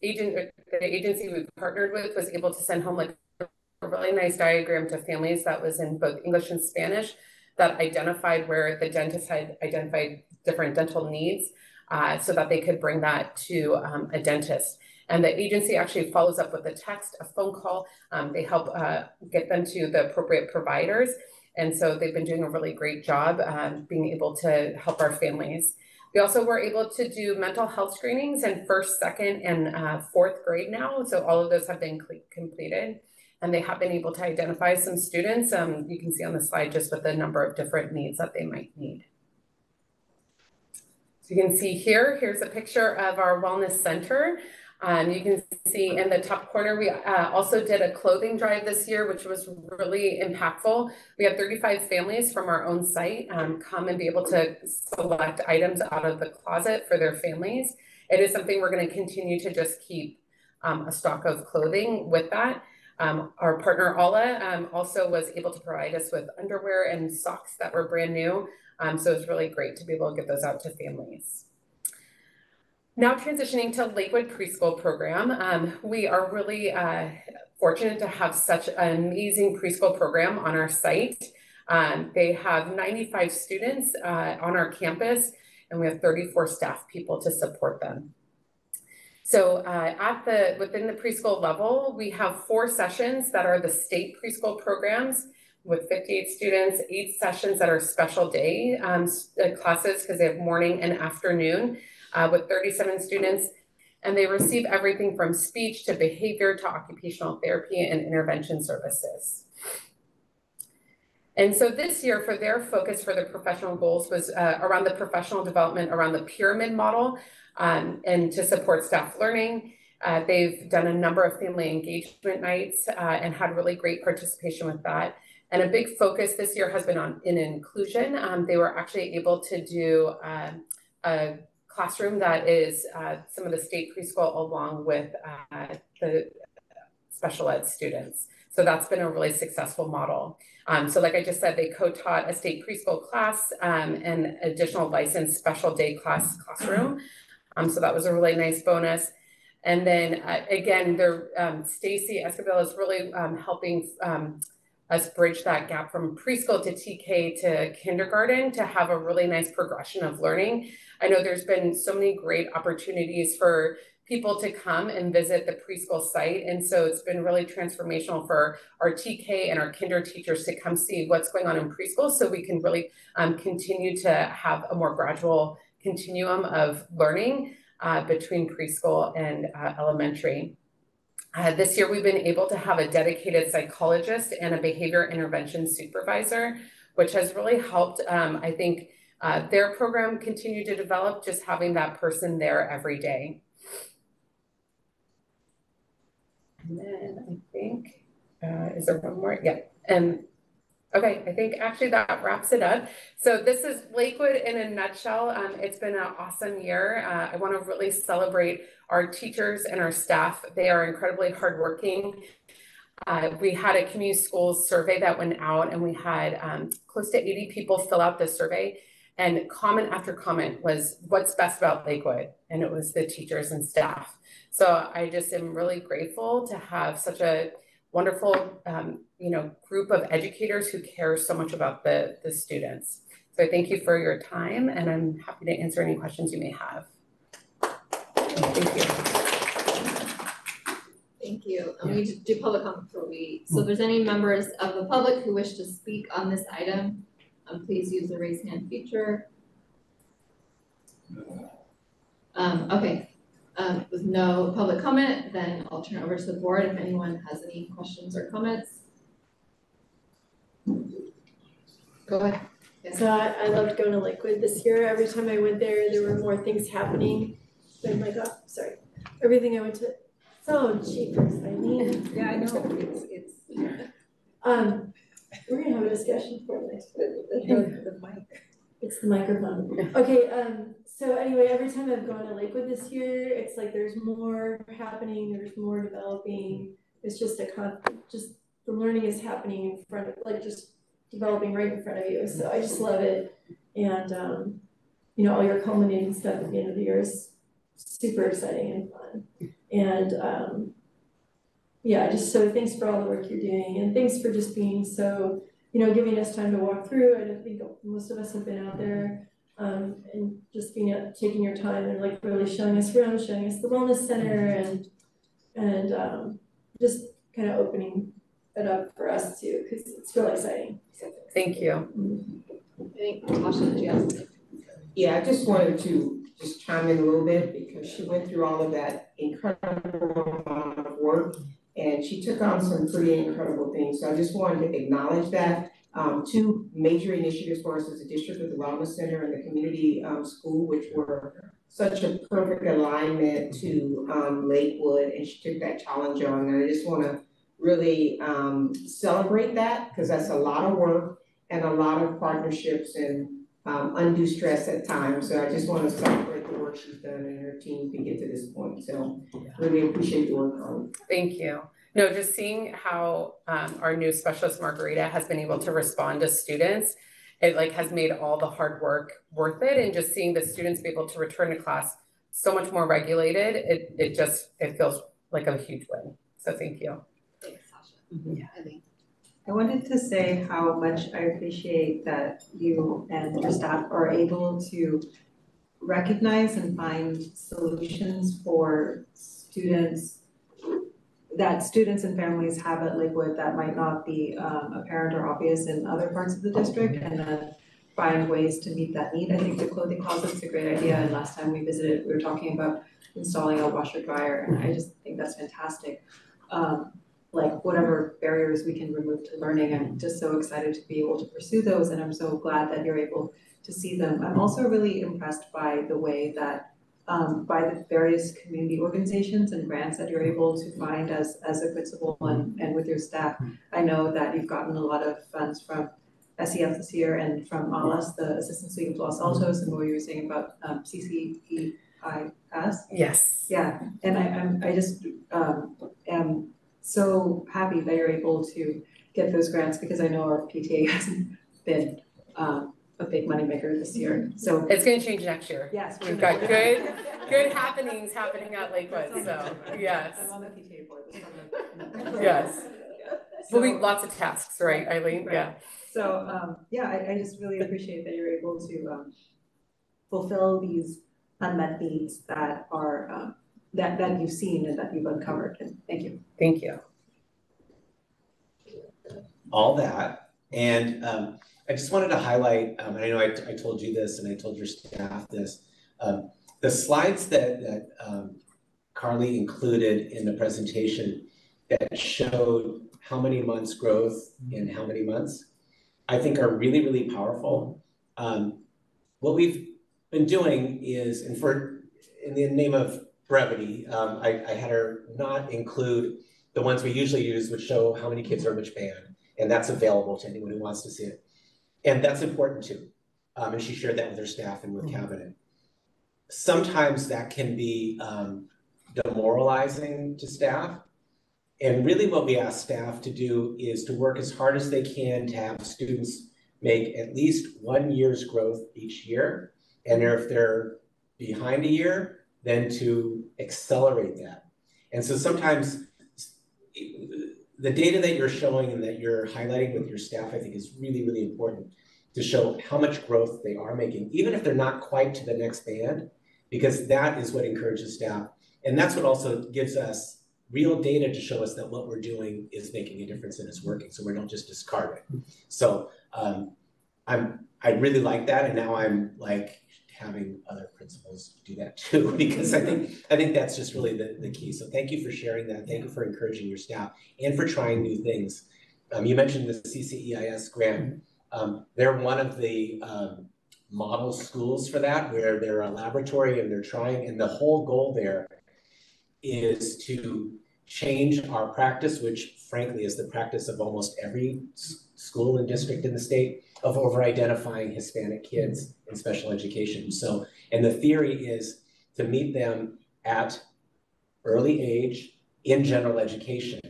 agency we partnered with was able to send home like a really nice diagram to families that was in both English and Spanish that identified where the dentist had identified different dental needs so that they could bring that to a dentist. And the agency actually follows up with a text, a phone call. They help get them to the appropriate providers. And so they've been doing a really great job being able to help our families. We also were able to do mental health screenings in 1st, 2nd, and 4th grade now. So all of those have been completed. And they have been able to identify some students. You can see on the slide just with the number of different needs that they might need. So you can see here's a picture of our wellness center. You can see in the top corner, we also did a clothing drive this year, which was really impactful. We had 35 families from our own site come and be able to select items out of the closet for their families. It is something we're going to continue to just keep a stock of clothing with that. Our partner Ala also was able to provide us with underwear and socks that were brand new. So it's really great to be able to get those out to families. Now transitioning to Lakewood Preschool Program, we are really fortunate to have such an amazing preschool program on our site. They have 95 students on our campus, and we have 34 staff people to support them. So within the preschool level, we have 4 sessions that are the state preschool programs with 58 students, 8 sessions that are special day classes because they have morning and afternoon with 37 students. And they receive everything from speech to behavior to occupational therapy and intervention services. And so this year, for their focus for the professional goals was around the professional development around the pyramid model and to support staff learning. They've done a number of family engagement nights and had really great participation with that. And a big focus this year has been in inclusion. They were actually able to do a classroom that is some of the state preschool along with the special ed students. So that's been a really successful model. So like I just said, they co-taught a state preschool class and additional licensed special day classroom. So that was a really nice bonus. And then again, Stacy Escobar is really helping us bridge that gap from preschool to TK to kindergarten to have a really nice progression of learning. I know there's been so many great opportunities for people to come and visit the preschool site. And so it's been really transformational for our TK and our kinder teachers to come see what's going on in preschool so we can really continue to have a more gradual continuum of learning between preschool and elementary. This year, we've been able to have a dedicated psychologist and a behavior intervention supervisor, which has really helped, I think, their program continue to develop, just having that person there every day. And then I think, is there one more? Yeah. Okay, I think actually that wraps it up. So this is Lakewood in a nutshell. It's been an awesome year. I want to really celebrate our teachers and our staff. They are incredibly hardworking. We had a community schools survey that went out and we had close to 80 people fill out the survey. And comment after comment was, what's best about Lakewood? And it was the teachers and staff. So I just am really grateful to have such a wonderful group of educators who care so much about the students. So thank you for your time, and I'm happy to answer any questions you may have. Thank you. Thank you. And we do public comment before we, so if there's any members of the public who wish to speak on this item, please use the raise hand feature. Okay. With no public comment, then I'll turn it over to the board if anyone has any questions or comments. Go ahead. Yes. So I loved going to Lakewood this year. Every time I went there, there were more things happening. Oh my God, sorry. Everything I went to, so cheapers, I mean. Yeah, I know. It's we're gonna have a discussion for next. the mic. It's the microphone. Okay, so anyway, every time I've gone to Lakewood this year, it's like there's more happening, there's more developing. It's just just the learning is happening in front of, like just developing right in front of you. So I just love it. And all your culminating stuff at the end of the year is super exciting and fun. And just so thanks for all the work you're doing, and thanks for just being so, giving us time to walk through. I don't think most of us have been out there, and just taking your time and like really showing us around, showing us the wellness center, and just kind of opening it up for us too, because it's really exciting. Thank you. I think Tasha, did you have something? Yeah, I just wanted to just chime in a little bit because she went through all of that incredible amount of work and she took on some pretty incredible things. So I just wanted to acknowledge that. 2 major initiatives for us as a district with the Wellness Center and the community school, which were such a perfect alignment to Lakewood, and she took that challenge on. And I just want to really celebrate that, because that's a lot of work and a lot of partnerships and undue stress at times. So I just want to celebrate the work she's done and her team to get to this point. So really appreciate the work, Carly. Thank you. No, just seeing how our new specialist Margarita has been able to respond to students, it like has made all the hard work worth it. And just seeing the students be able to return to class so much more regulated, it feels like a huge win. So thank you. Thanks, Sasha. Yeah. I wanted to say how much I appreciate that you and your staff are able to recognize and find solutions for students and families have at Lakewood that might not be apparent or obvious in other parts of the district, and then find ways to meet that need. I think the clothing closet's a great idea, and last time we visited, we were talking about installing a washer dryer, and I just think that's fantastic. Like whatever barriers we can remove to learning, I'm just so excited to be able to pursue those, and I'm so glad that you're able to see them. I'm also really impressed by the way that by the various community organizations and grants that you're able to find as a principal and with your staff. I know that you've gotten a lot of funds from SEF this year and from ALAS, the Assistance League of Los Altos, and what you were saying about CCEIS. Yes. Yeah, and I just am so happy that you're able to get those grants, because I know our PTA hasn't been a big moneymaker this year. So it's going to change next year. Yes, we've got good happenings happening at Lakewood. So yes. I'm on the PTA board. Yes. So, we'll be lots of tasks, right, Eileen? Right. Yeah. So yeah, I just really appreciate that you're able to fulfill these unmet needs that are that you've seen and that you've uncovered. And thank you. Thank you. All that, and I just wanted to highlight, and I know I told you this and I told your staff this, the slides that Carly included in the presentation that showed how many months growth in how many months, I think are really, really powerful. What we've been doing is, and in the name of brevity, I had her not include the ones we usually use, which show how many kids are in which band, and that's available to anyone who wants to see it. And that's important too. And she shared that with her staff and with Cabinet. Sometimes that can be demoralizing to staff. And really what we ask staff to do is to work as hard as they can to have students make at least 1 year's growth each year. And if they're behind a year, then to accelerate that. And so sometimes the data that you're showing and that you're highlighting with your staff, I think is really, really important to show how much growth they are making, even if they're not quite to the next band, because that is what encourages staff. And that's what also gives us real data to show us that what we're doing is making a difference and it's working, so we don't just discard it. So I really like that, and now I'm like having other principals do that too, because I think that's just really the key. So thank you for sharing that. Thank you for encouraging your staff and for trying new things. You mentioned the CCEIS grant. They're one of the model schools for that, where they're a laboratory and they're trying, and the whole goal there is to change our practice, which frankly is the practice of almost every school and district in the state, of over-identifying Hispanic kids in special education. So, and the theory is to meet them at early age in general education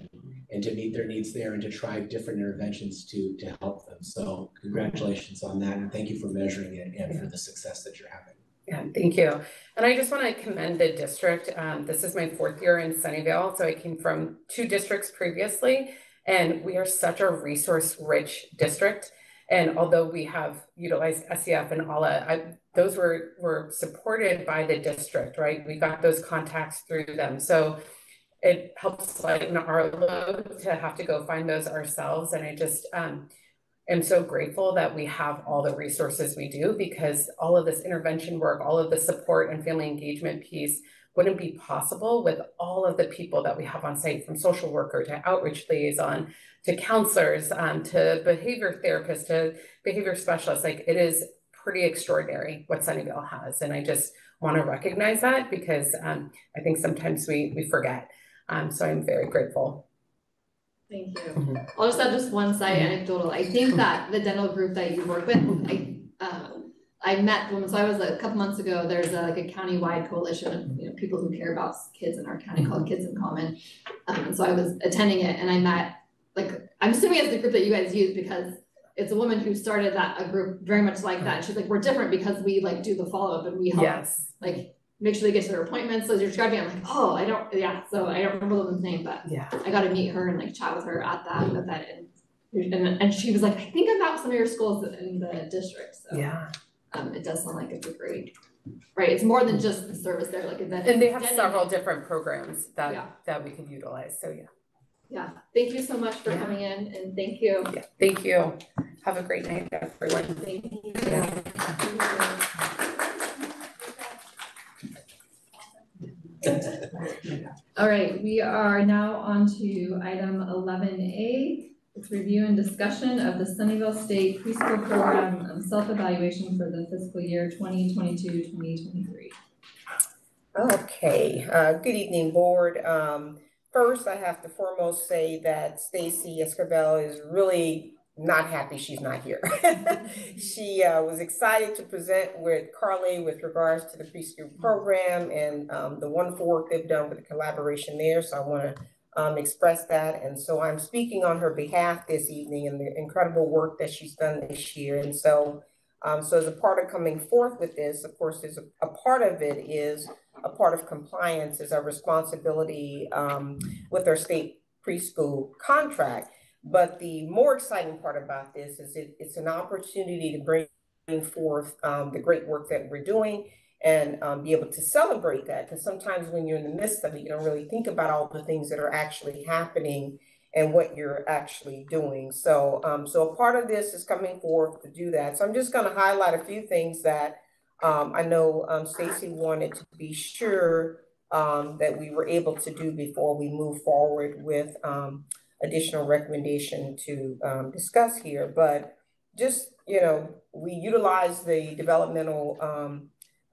and to meet their needs there and to try different interventions to help them. So congratulations on that, and thank you for measuring it and for the success that you're having. Yeah, thank you. And I just want to commend the district. This is my 4th year in Sunnyvale, so I came from 2 districts previously, and we are such a resource-rich district. And although we have utilized SEF and ALA, those were supported by the district, right? We got those contacts through them. So it helps lighten our load to have to go find those ourselves. And I just am so grateful that we have all the resources we do, because all of this intervention work, all of the support and family engagement piece wouldn't be possible with all of the people that we have on site, from social worker to outreach liaison, to counselors, to behavior therapists, to behavior specialists. Like, it is pretty extraordinary what Sunnyvale has. And I just want to recognize that because I think sometimes we forget. So I'm very grateful. Thank you. I'll just add just one side anecdotal. I think that the dental group that you work with, I met women, so I was a couple months ago, there's like a county-wide coalition of people who care about kids in our county called Kids in Common. And so I was attending it and I met, like, I'm assuming it's the group that you guys use because it's a woman who started a group very much like that. And she's like, we're different because we like do the follow-up and we help like make sure they get to their appointments. So as you're describing, I'm like, oh, so I don't remember the woman's name, but I got to meet her and like chat with her at that event. And she was like, I think about some of your schools in the district. So it does sound like it's a great, right? It's more than just the service there, like and they have several different programs that we could utilize. So yeah. Thank you so much for coming in, and thank you. Yeah, thank you. Have a great night, everyone. Thank you. All right, we are now on to item 11A. It's review and discussion of the Sunnyvale State Preschool Program self-evaluation for the fiscal year 2022-2023. Okay, good evening, board. First, I have to foremost say that Stacy Escobar is really not happy she's not here. She was excited to present with Carly with regards to the preschool program and the wonderful work they've done with the collaboration there. So I want to express that. And so I'm speaking on her behalf this evening and the incredible work that she's done this year. And so, so as a part of coming forth with this, of course, there's a part of it is a part of compliance is our responsibility with our state preschool contract. But the more exciting part about this is it's an opportunity to bring forth the great work that we're doing and be able to celebrate that. Because sometimes when you're in the midst of it, you don't really think about all the things that are actually happening and what you're actually doing. So, so a part of this is coming forth to do that. So I'm just going to highlight a few things that I know Stacy wanted to be sure that we were able to do before we move forward with additional recommendation to discuss here. But just, we utilize the developmental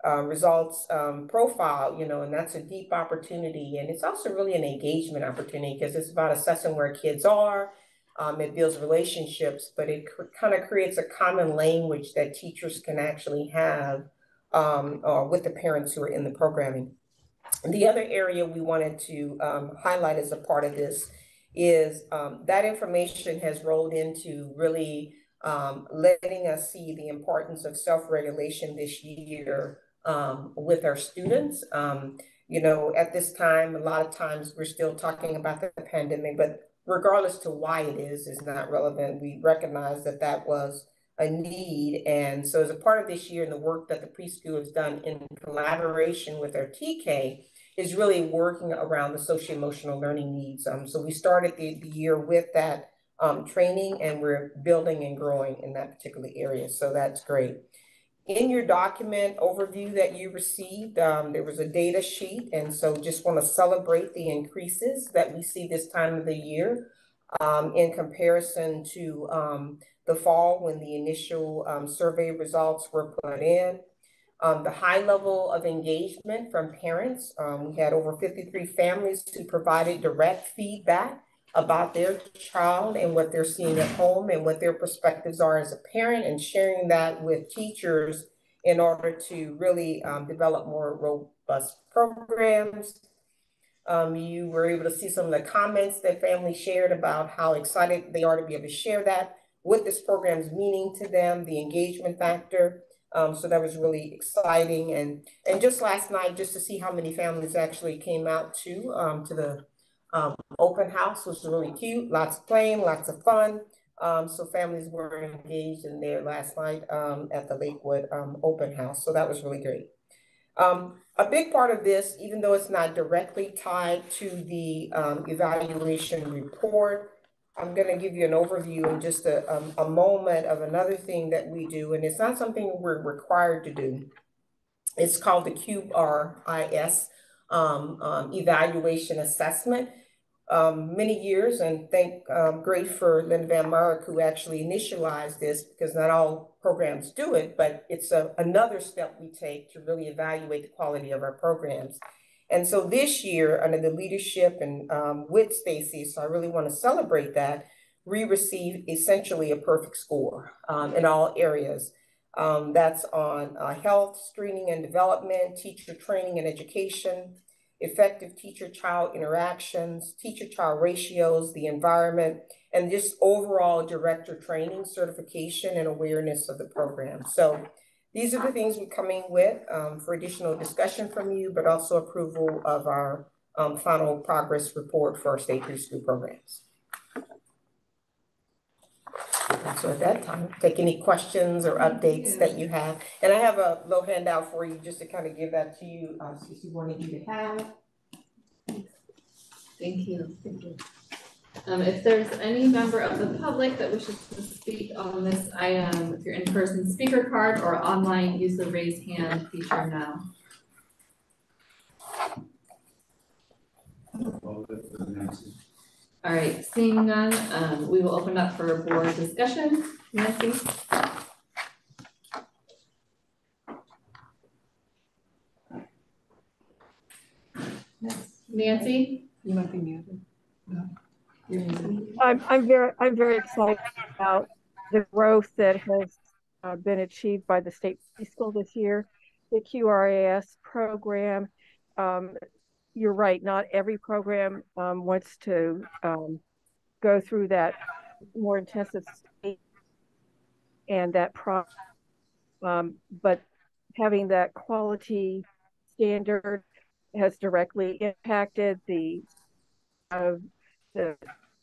results profile, and that's a deep opportunity. And it's also really an engagement opportunity because it's about assessing where kids are. It builds relationships, but it kind of creates a common language that teachers can actually have with the parents who are in the programming. And the other area we wanted to highlight as a part of this is that information has rolled into really letting us see the importance of self-regulation this year with our students. At this time, a lot of times we're still talking about the pandemic, but regardless to why it is not relevant. We recognize that that was a need. And so as a part of this year and the work that the preschool has done in collaboration with our TK is really working around the socio-emotional learning needs. So we started the year with that training and we're building and growing in that particular area. So that's great. In your document overview that you received, there was a data sheet. And so just want to celebrate the increases that we see this time of the year in comparison to the fall when the initial survey results were put in. The high level of engagement from parents. We had over 53 families who provided direct feedback about their child and what they're seeing at home and what their perspectives are as a parent, and sharing that with teachers in order to really develop more robust programs. You were able to see some of the comments that families shared about how excited they are to be able to share that, what this program is meaning to them, the engagement factor. So that was really exciting. And just last night, just to see how many families actually came out to the open house was really cute. Lots of playing, lots of fun. So families were engaged in there last night at the Lakewood open house. So that was really great. A big part of this, even though it's not directly tied to the evaluation report, I'm going to give you an overview in just a moment of another thing that we do, and it's not something we're required to do. It's called the QRIS evaluation assessment. many years, and thank great for Linda Van Mark, who actually initialized this, because not all programs do it, but it's another step we take to really evaluate the quality of our programs. And so this year, under the leadership and with Stacy, so I really want to celebrate that, we received essentially a perfect score in all areas. That's on health, screening and development, teacher training and education, effective teacher-child interactions, teacher-child ratios, the environment, and just overall director training, certification, and awareness of the program. So these are the things we're coming with for additional discussion from you, but also approval of our final progress report for our state preschool programs. And so at that time, take any questions or updates that you have. And I have a little handout for you just to kind of give that to you, since you wanted you to have. Thank you. Thank you. If there's any member of the public that wishes to speak on this item, if you're in-person speaker card or online, use the raise hand feature now. All right, seeing none, we will open up for board discussion. Nancy? Nancy? You might be muted. No. I'm very excited about the growth that has been achieved by the state preschool this year. The QRAS program, you're right, not every program wants to go through that more intensive state and that but having that quality standard has directly impacted the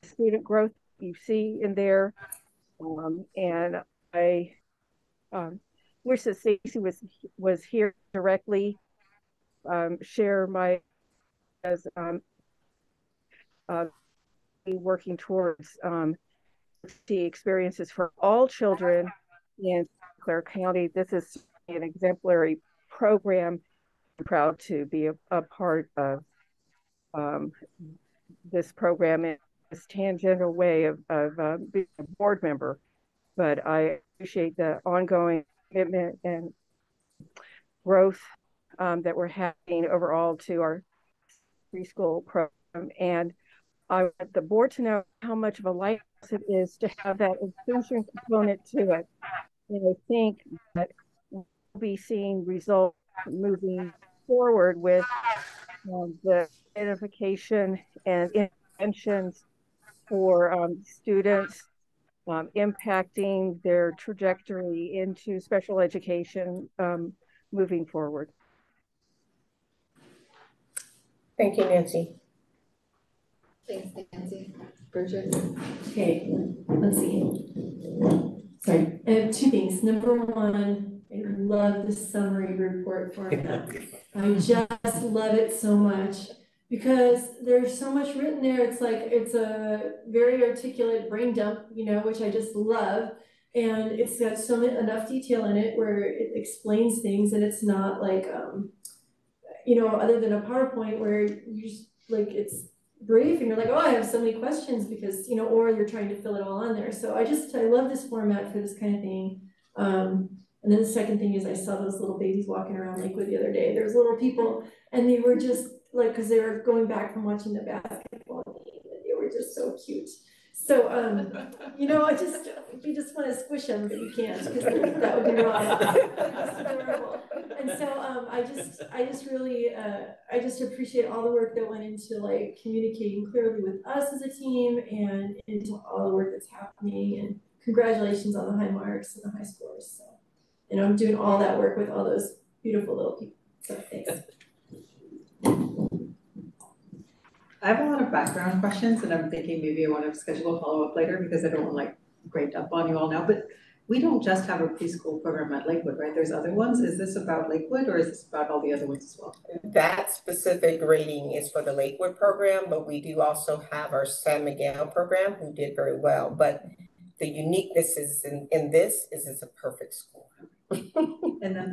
student growth you see in there. And I wish that Stacy was here directly, share my as working towards the experiences for all children in Clare County. This is an exemplary program. I'm proud to be a part of this program in this tangential way of being a board member, but I appreciate the ongoing commitment and growth that we're having overall to our preschool program. And I want the board to know how much of a lighthouse it is to have that inclusion component to it. And I think that we'll be seeing results moving forward with the identification and interventions for students impacting their trajectory into special education moving forward. Thank you, Nancy. Thanks, Nancy. Bridget? Okay, let's see. Sorry, I have two things. Number one, I love the summary report format. I just love it so much because there's so much written there. It's like, it's a very articulate brain dump, you know, which I just love. And it's got enough detail in it where it explains things, and it's not like, you know, other than a PowerPoint where you just like, it's brief and you're like, oh, I have so many questions because, you know, or you're trying to fill it all on there. So I love this format for this kind of thing. And then the second thing is I saw those little babies walking around Lakewood the other day. There's little people and they were just like, because they were going back from watching the basketball game and they were just so cute. So, you know, you just want to squish them, but you can't because that would be wrong. Just adorable. And so I just really, I just appreciate all the work that went into like communicating clearly with us as a team and into all the work that's happening. And congratulations on the high marks and the high scores. So, and I'm doing all that work with all those beautiful little people. So thanks. I have a lot of background questions and I'm thinking maybe I want to schedule a follow-up later because I don't want to like grade up on you all now, but we don't just have a preschool program at Lakewood, right? There's other ones. Is this about Lakewood or is this about all the other ones as well? That specific rating is for the Lakewood program, but we do also have our San Miguel program who did very well. But the uniqueness is in this is it's a perfect school. And then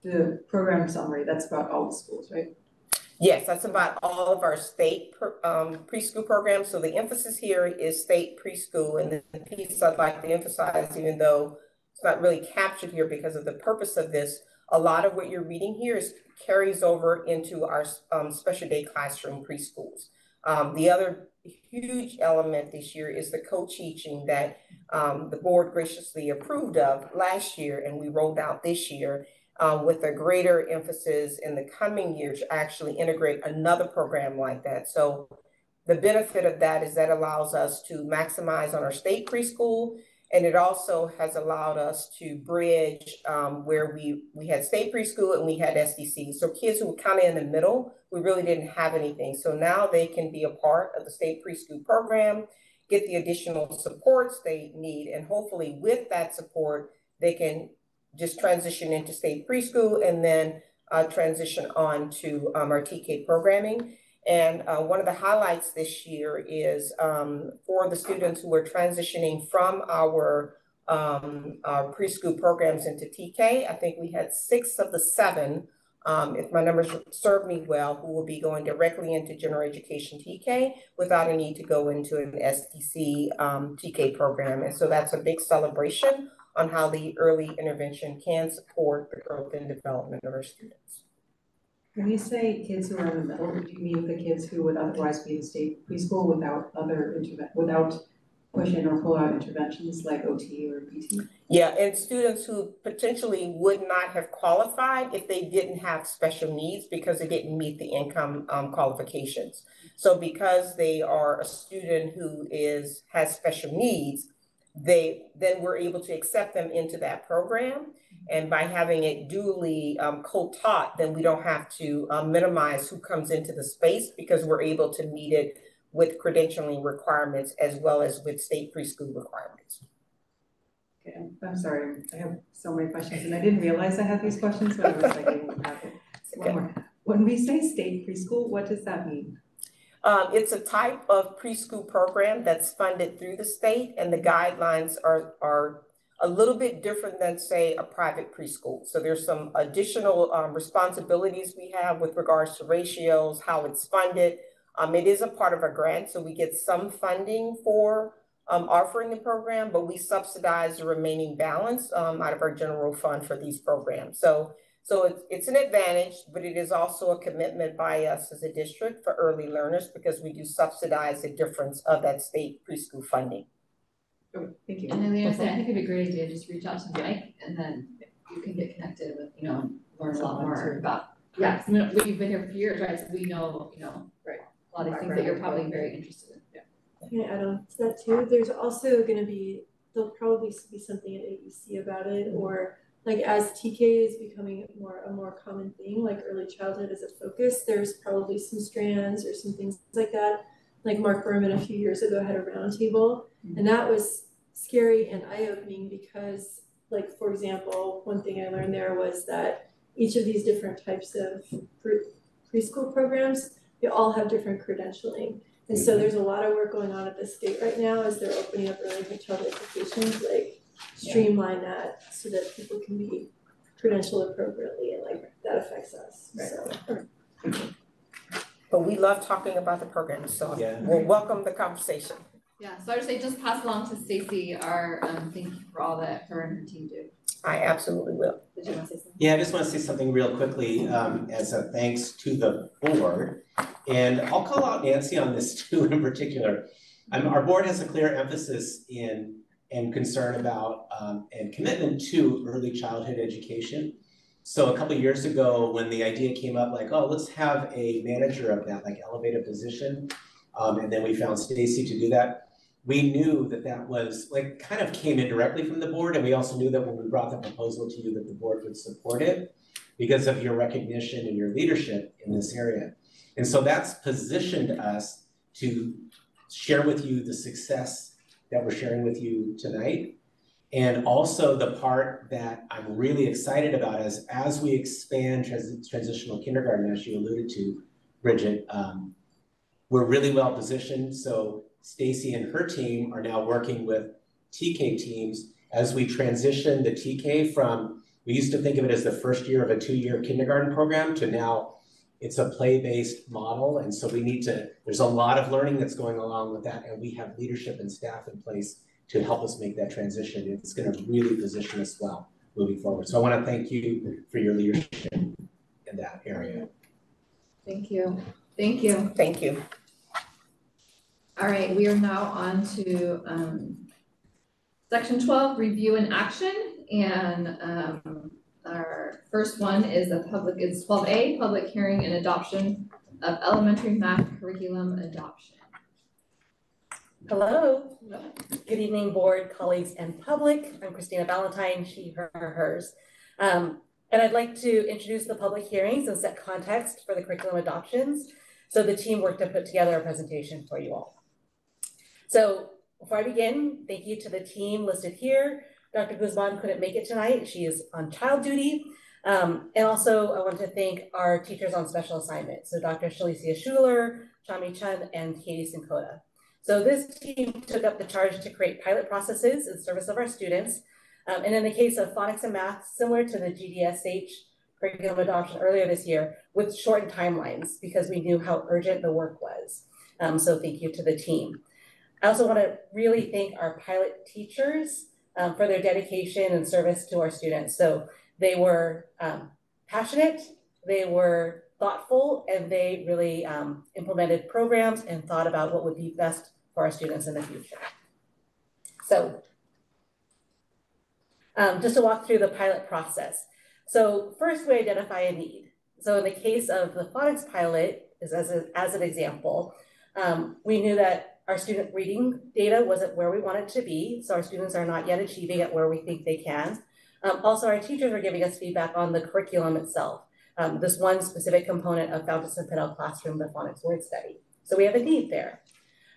the program summary, that's about all the schools, right? Yes, that's about all of our state preschool programs. So the emphasis here is state preschool, and the piece I'd like to emphasize, even though it's not really captured here because of the purpose of this, a lot of what you're reading here carries over into our special day classroom preschools. The other huge element this year is the co-teaching that the board graciously approved of last year and we rolled out this year. With a greater emphasis in the coming year to actually integrate another program like that. So the benefit of that is that allows us to maximize on our state preschool, and it also has allowed us to bridge where we had state preschool and we had SDC. So kids who were kind of in the middle, we really didn't have anything. So now they can be a part of the state preschool program, get the additional supports they need, and hopefully with that support, they can just transition into state preschool and then transition on to our TK programming. And one of the highlights this year is for the students who are transitioning from our preschool programs into TK. I think we had 6 of the 7, if my numbers serve me well, who will be going directly into general education TK without a need to go into an SDC TK program. And so that's a big celebration on how the early intervention can support the growth and development of our students. When you say kids who are in the middle, do you mean the kids who would otherwise be in state preschool without without push-in or pull-out interventions like OT or PT? Yeah, and students who potentially would not have qualified if they didn't have special needs because they didn't meet the income qualifications. So because they are a student who has special needs, then we're able to accept them into that program. And by having it duly co-taught, then we don't have to minimize who comes into the space because we're able to meet it with credentialing requirements as well as with state preschool requirements. Okay, I'm sorry, I have so many questions and I didn't realize I had these questions when I was like, one more. When we say state preschool, what does that mean? It's a type of preschool program that's funded through the state, and the guidelines are a little bit different than, say, a private preschool. So there's some additional responsibilities we have with regards to ratios, how it's funded. It is a part of a grant, so we get some funding for offering the program, but we subsidize the remaining balance out of our general fund for these programs. So it's an advantage, but it is also a commitment by us as a district for early learners because we do subsidize the difference of that state preschool funding. Oh, thank you. And then I think it'd be a great idea to just reach out to Mike and then you can get connected with, learn a lot more about, we've been here for years, right? So we know, right, a lot of things that you're probably very interested in. Yeah. Can I add on to that too? There's also there'll probably be something at AUC about it, or like as TK is becoming a more common thing, like early childhood as a focus, there's probably some strands or some things like that. Like Mark Berman a few years ago had a roundtable, and that was scary and eye-opening because, like, for example, one thing I learned there was that each of these different types of preschool programs, they all have different credentialing. And so there's a lot of work going on at the state right now as they're opening up early childhood education, like streamline that so that people can be credentialed appropriately, and like that affects us. Right. So. But we love talking about the program, so we'll welcome the conversation. Yeah, so I would say just pass along to Stacy our thank you for all that her and her team do. I absolutely will. Did you want to say something? Yeah, I just want to say something real quickly as a thanks to the board. And I'll call out Nancy on this too in particular. Our board has a clear emphasis and concern about and commitment to early childhood education. So a couple of years ago when the idea came up like, oh, let's have a manager of that, like elevated position. And then we found Stacy to do that. We knew that was like kind of came indirectly from the board. And we also knew that when we brought the proposal to you that the board would support it because of your recognition and your leadership in this area. And so that's positioned us to share with you the success that we're sharing with you tonight. And also the part that I'm really excited about is as we expand transitional kindergarten, as you alluded to, Bridget, we're really well positioned. So Stacy and her team are now working with TK teams as we transition the TK from, we used to think of it as the first year of a 2-year kindergarten program to now it's a play-based model, and so we need to, there's a lot of learning that's going along with that, and we have leadership and staff in place to help us make that transition. It's gonna really position us well moving forward. So I wanna thank you for your leadership in that area. Thank you. Thank you. Thank you. All right, we are now on to section 12, review and action. And our first one is 12A, public hearing and adoption of elementary math curriculum adoption. Hello. Good evening, board, colleagues, and public. I'm Christina Valentine, she, her, hers. And I'd like to introduce the public hearings and set context for the curriculum adoptions. So the team worked to put together a presentation for you all. So before I begin, thank you to the team listed here. Dr. Guzman couldn't make it tonight. She is on child duty. And also I want to thank our teachers on special assignment. So Dr. Shalicia Schuler, Chami Chun, and Katie Sinkota. So this team took up the charge to create pilot processes in service of our students. And in the case of phonics and math, similar to the GDSH curriculum adoption earlier this year, with shortened timelines because we knew how urgent the work was. So thank you to the team. I also want to really thank our pilot teachers for their dedication and service to our students. So they were passionate, they were thoughtful, and they really implemented programs and thought about what would be best for our students in the future. So just to walk through the pilot process. So first we identify a need. So in the case of the phonics pilot, as an example, we knew that our student reading data wasn't where we wanted to be. So our students are not yet achieving at where we think they can. Also, our teachers are giving us feedback on the curriculum itself. This one specific component of Fountas and Pinnell Classroom, the phonics word study. So we have a need there.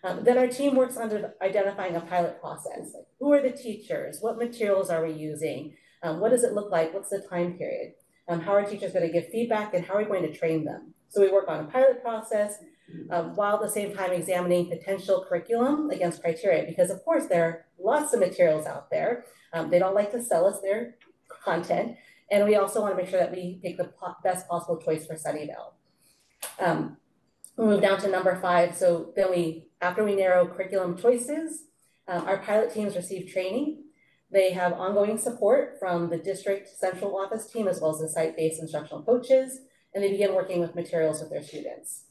Then our team works on identifying a pilot process. Like, who are the teachers? What materials are we using? What does it look like? What's the time period? How are teachers going to give feedback, and how are we going to train them? So we work on a pilot process while at the same time examining potential curriculum against criteria, because of course there are lots of materials out there. They don't like to sell us their content, and we also want to make sure that we pick the best possible choice for Sunnyvale. We move down to number 5. So then after we narrow curriculum choices, our pilot teams receive training. They have ongoing support from the district central office team, as well as the site-based instructional coaches, and they begin working with materials with their students.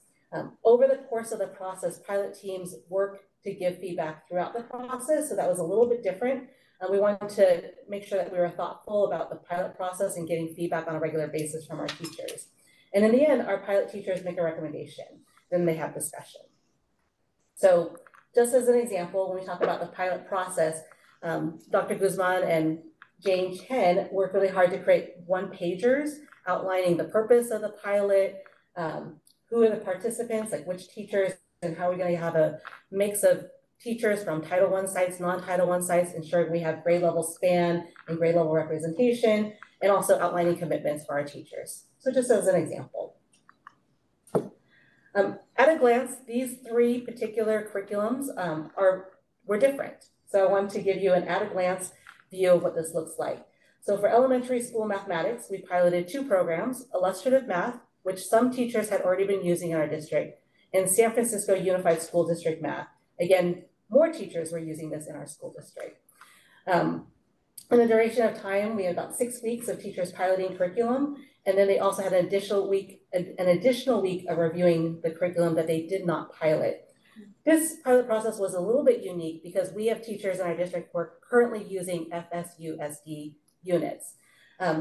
Over the course of the process, pilot teams work to give feedback throughout the process, so that was a little bit different. We wanted to make sure that we were thoughtful about the pilot process and getting feedback on a regular basis from our teachers. And in the end, our pilot teachers make a recommendation, then they have discussion. So just as an example, when we talk about the pilot process, Dr. Guzman and Jane Chen worked really hard to create one-pagers outlining the purpose of the pilot, who are the participants, like which teachers, and how we're going to have a mix of teachers from Title I sites, non-Title I sites, ensuring we have grade level span and grade level representation, and also outlining commitments for our teachers. So just as an example. At a glance, these 3 particular curriculums were different. So I wanted to give you an at a glance view of what this looks like. So for elementary school mathematics, we piloted 2 programs, Illustrative Math, which some teachers had already been using in our district, and San Francisco Unified School District Math. Again, more teachers were using this in our school district. In the duration of time, we had about 6 weeks of teachers piloting curriculum, and then they also had an additional week of reviewing the curriculum that they did not pilot. This pilot process was a little bit unique because we have teachers in our district who are currently using FSUSD units.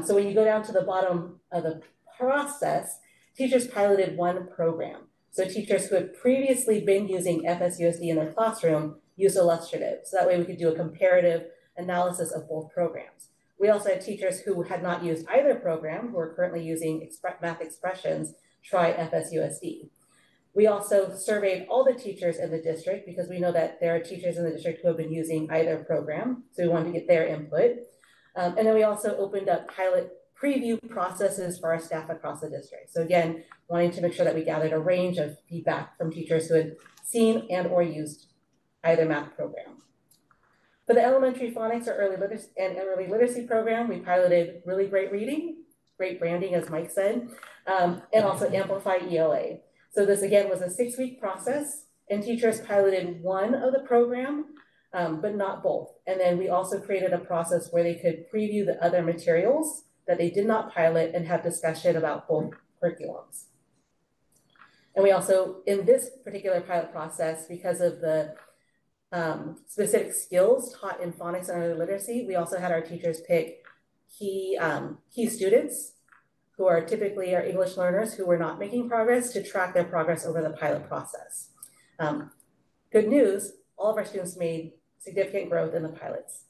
So when you go down to the bottom of the process, teachers piloted 1 program. So teachers who had previously been using FSUSD in their classroom used Illustrative. So that way we could do a comparative analysis of both programs. We also had teachers who had not used either program, who are currently using math expressions, try FSUSD. We also surveyed all the teachers in the district because we know that there are teachers in the district who have been using either program. So we wanted to get their input. And then we also opened up pilot preview processes for our staff across the district. So again, wanting to make sure that we gathered a range of feedback from teachers who had seen and or used either math program. For the elementary phonics or early literacy program, we piloted Really Great Reading, great branding, as Mike said, and also Amplify ELA. So this again was a 6-week process, and teachers piloted one of the program, but not both. And then we also created a process where they could preview the other materials that they did not pilot and have discussion about both curriculums. And we also, in this particular pilot process, because of the specific skills taught in phonics and early literacy, we also had our teachers pick key students who are typically our English learners who were not making progress to track their progress over the pilot process. Good news, all of our students made significant growth in the pilots.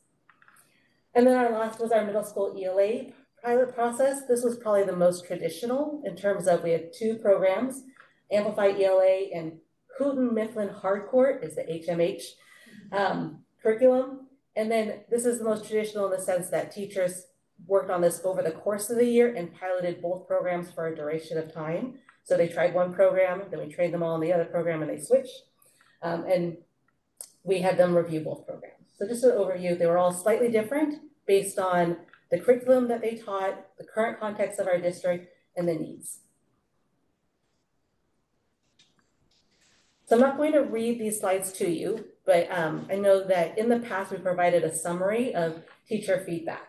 And then our last was our middle school ELA pilot process. This was probably the most traditional in terms of we had 2 programs, Amplify ELA and Houghton Mifflin Harcourt is the HMH curriculum. And then this is the most traditional in the sense that teachers worked on this over the course of the year and piloted both programs for a duration of time. So they tried one program, then we trained them all in the other program and they switched. And we had them review both programs. So just an overview, they were all slightly different based on the curriculum that they taught, the current context of our district, and the needs. So I'm not going to read these slides to you, but I know that in the past we provided a summary of teacher feedback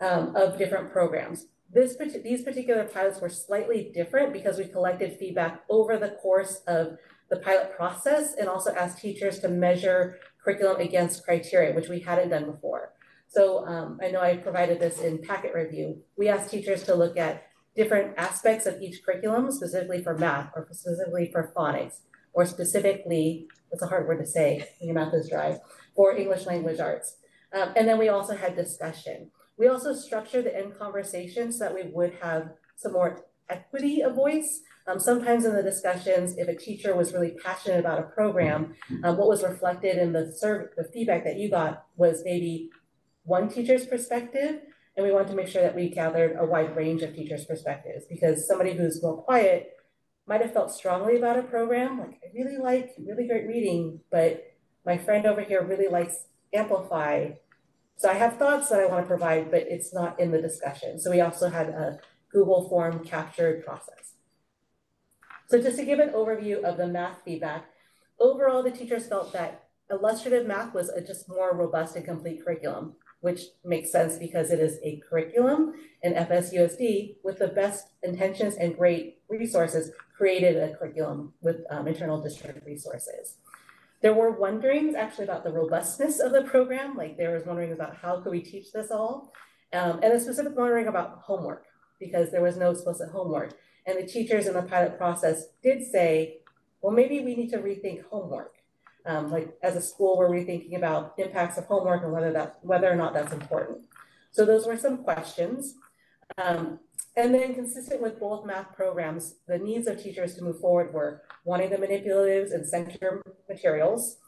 of different programs. These particular pilots were slightly different because we collected feedback over the course of the pilot process and also asked teachers to measure curriculum against criteria, which we hadn't done before. So I know I provided this in packet review. We asked teachers to look at different aspects of each curriculum, specifically for math or specifically for phonics, or specifically, it's a hard word to say, your mouth is dry, for English language arts. And then we also had discussion. We also structured the end conversation so that we would have some more equity of voice. Sometimes in the discussions, if a teacher was really passionate about a program, what was reflected in the feedback that you got was maybe one teacher's perspective, and we wanted to make sure that we gathered a wide range of teachers' perspectives, because somebody who's more quiet might have felt strongly about a program, like I really like really great reading, but my friend over here really likes Amplify. So I have thoughts that I want to provide, but it's not in the discussion. So we also had a Google form captured process. So just to give an overview of the math feedback, overall the teachers felt that illustrative math was a just more robust and complete curriculum, which makes sense because it is a curriculum, and FSUSD, with the best intentions and great resources, created a curriculum with internal district resources. There were wonderings actually about the robustness of the program, like there was wondering about how could we teach this all, and a specific wondering about homework, because there was no explicit homework. And the teachers in the pilot process did say, well, maybe we need to rethink homework. Like as a school, we're rethinking about impacts of homework and whether or not that's important. So those were some questions. And then consistent with both math programs, the needs of teachers to move forward were wanting the manipulatives and center materials,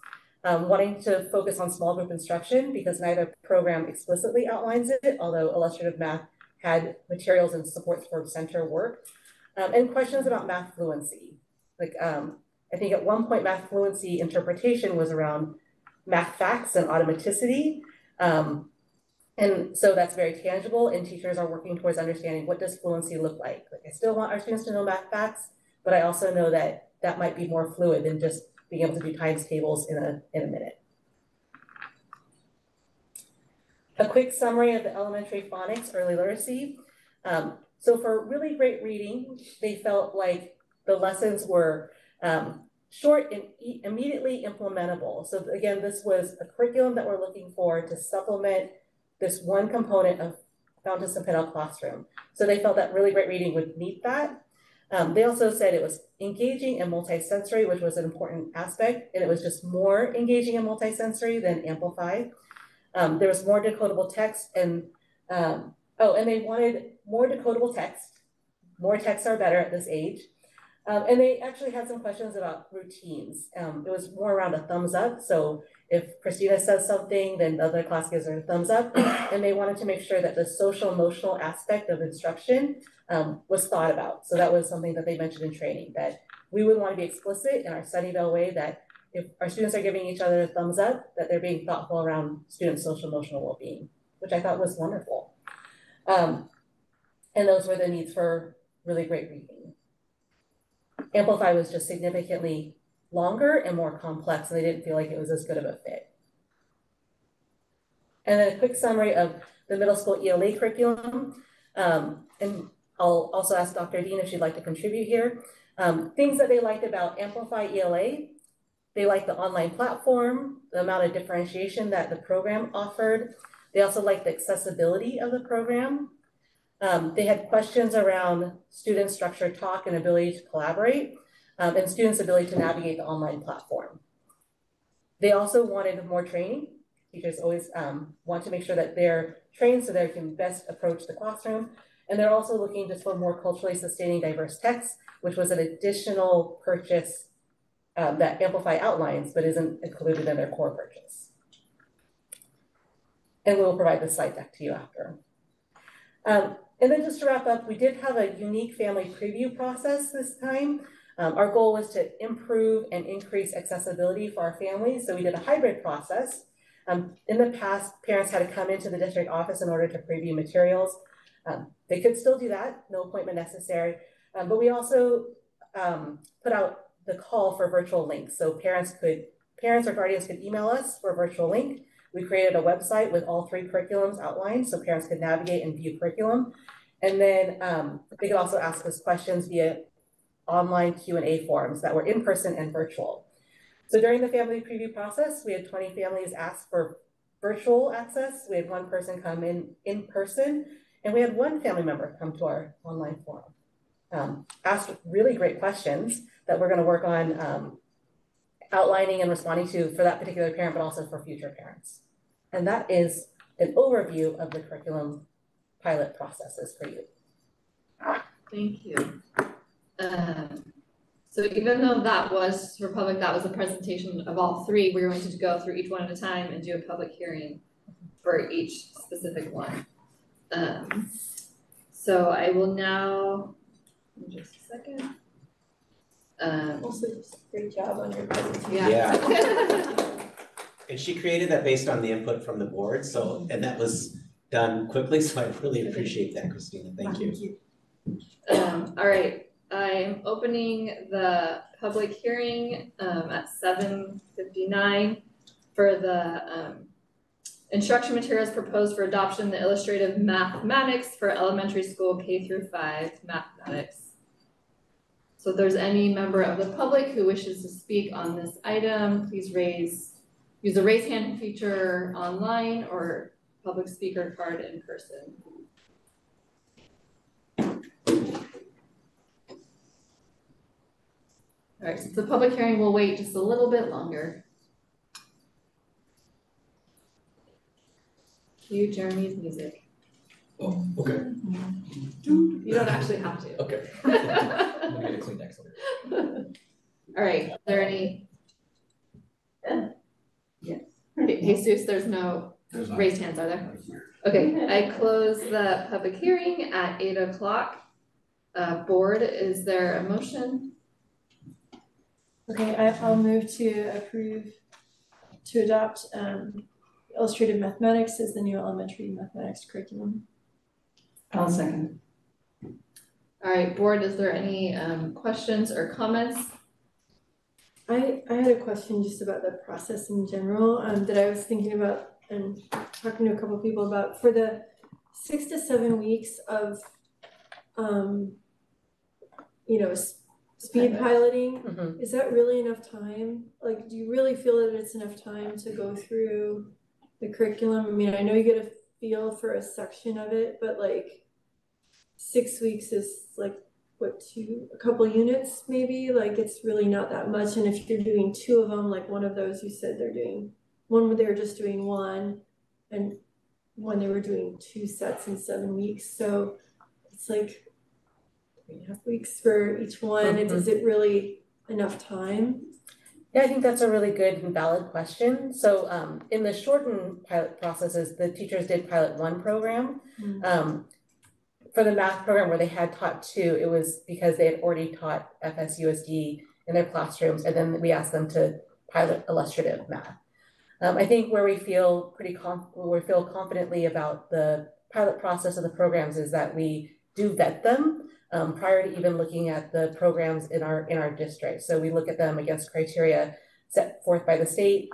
wanting to focus on small group instruction because neither program explicitly outlines it, although illustrative math had materials and supports for center work, and questions about math fluency. Like I think at one point math fluency interpretation was around math facts and automaticity. And so that's very tangible, and teachers are working towards understanding what does fluency look like. Like I still want our students to know math facts, but I also know that that might be more fluid than just being able to do times tables in a minute. A quick summary of the elementary phonics early literacy. So for really great reading, they felt like the lessons were short and immediately implementable. So again, this was a curriculum that we're looking for to supplement this one component of Fountas Centennial Classroom. So they felt that really great reading would meet that. They also said it was engaging and multisensory, which was an important aspect, and it was just more engaging and multisensory than Amplify. There was more decodable text, and and they wanted more decodable text. More texts are better at this age. And they actually had some questions about routines. It was more around a thumbs up. So if Christina says something, then the other class gives her a thumbs up. And they wanted to make sure that the social emotional aspect of instruction was thought about. So that was something that they mentioned in training, that we would want to be explicit in our Sunnyvale way that if our students are giving each other a thumbs up, that they're being thoughtful around students' social emotional well-being, which I thought was wonderful. And And those were the needs for really great reading. Amplify was just significantly longer and more complex, and they didn't feel like it was as good of a fit. And then a quick summary of the middle school ELA curriculum. And I'll also ask Dr. Dean if she'd like to contribute here. Things that they liked about Amplify ELA: they liked the online platform, the amount of differentiation that the program offered. They also liked the accessibility of the program. They had questions around student structured talk and ability to collaborate, and students' ability to navigate the online platform. They also wanted more training. Teachers always want to make sure that they're trained so they can best approach the classroom. And they're also looking just for more culturally sustaining diverse texts, which was an additional purchase that Amplify outlines, but isn't included in their core purchase. And we'll provide the slide deck to you after. And then just to wrap up, we did have a unique family preview process this time. Our goal was to improve and increase accessibility for our families. So we did a hybrid process. In the past, parents had to come into the district office in order to preview materials. They could still do that, no appointment necessary. But we also put out the call for virtual links. So parents or guardians could email us for a virtual link. We created a website with all 3 curriculums outlined so parents could navigate and view curriculum. And then they could also ask us questions via online Q&A forums that were in person and virtual. So during the family preview process, we had 20 families ask for virtual access. We had 1 person come in person, and we had 1 family member come to our online forum. Asked really great questions that we're going to work on outlining and responding to for that particular parent, but also for future parents. And that is an overview of the curriculum pilot processes for you. Thank you. So even though that was for public, that was a presentation of all 3, we were going to go through each one at a time and do a public hearing for each specific one. So I will now, just a second. Also, just great job on your presentation. Yeah. And she created that based on the input from the board, so, and that was done quickly, so I really appreciate that, Christina. Thank you. All right, I'm opening the public hearing at 7:59 for the instruction materials proposed for adoption, the illustrative mathematics for elementary school K-5 mathematics. So if there's any member of the public who wishes to speak on this item, please use the raise hand feature online or public speaker card in person. All right, so the public hearing will wait just a little bit longer. Cue Jeremy's music. Oh, okay. You don't actually have to. Okay. I'm gonna get a Kleenex later. All right, are there any? Yes. Jesus, there's no raised hands, are there? Okay, I close the public hearing at 8 o'clock. Board, is there a motion? Okay, I'll move to adopt illustrative mathematics as the new elementary mathematics curriculum. I'll second. All right, board, is there any questions or comments? I had a question just about the process in general that I was thinking about and talking to a couple of people about. For the 6 to 7 weeks of, speed piloting, is that really enough time? Like, do you really feel that it's enough time to go through the curriculum? I mean, I know you get a feel for a section of it, but like 6 weeks is like, what, a couple units maybe? Like, it's really not that much. And if you're doing 2 of them, like one of those you said they're doing, one where they were just doing 1 and one they were doing 2 sets in 7 weeks. So it's like 3.5 weeks for each one. Is it really enough time? Yeah, I think that's a really good and valid question. So in the shortened pilot processes, the teachers did pilot 1 program. For the math program where they had taught 2, it was because they had already taught FSUSD in their classrooms, and then we asked them to pilot illustrative math. I think where we feel confidently about the pilot process of the programs is that we do vet them prior to even looking at the programs in our district. So we look at them against criteria set forth by the state.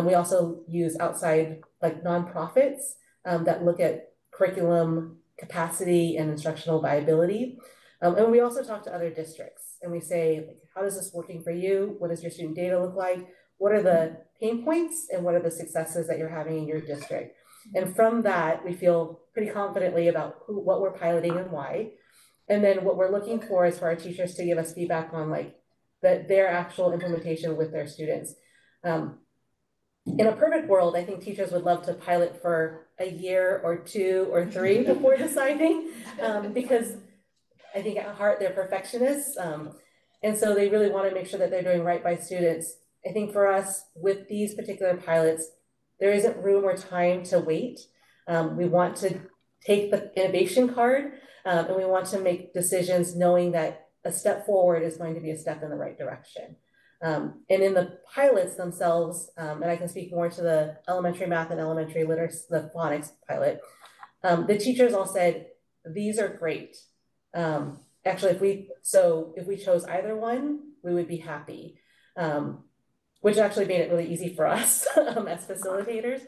We also use outside like nonprofits that look at curriculum capacity and instructional viability. And we also talk to other districts and we say, like, how is this working for you? What does your student data look like? What are the pain points and what are the successes that you're having in your district? And from that, we feel pretty confidently about what we're piloting and why. And then what we're looking for is for our teachers to give us feedback on like their actual implementation with their students. In a perfect world, I think teachers would love to pilot for a year or 2 or 3 before deciding, because I think at heart they're perfectionists. And so they really want to make sure that they're doing right by students. I think for us, with these particular pilots, there isn't room or time to wait. We want to take the innovation card and we want to make decisions knowing that a step forward is going to be a step in the right direction. And in the pilots themselves, and I can speak more to the elementary math and elementary literacy, the phonics pilot, the teachers all said, these are great. Actually, if we chose either one, we would be happy, which actually made it really easy for us as facilitators.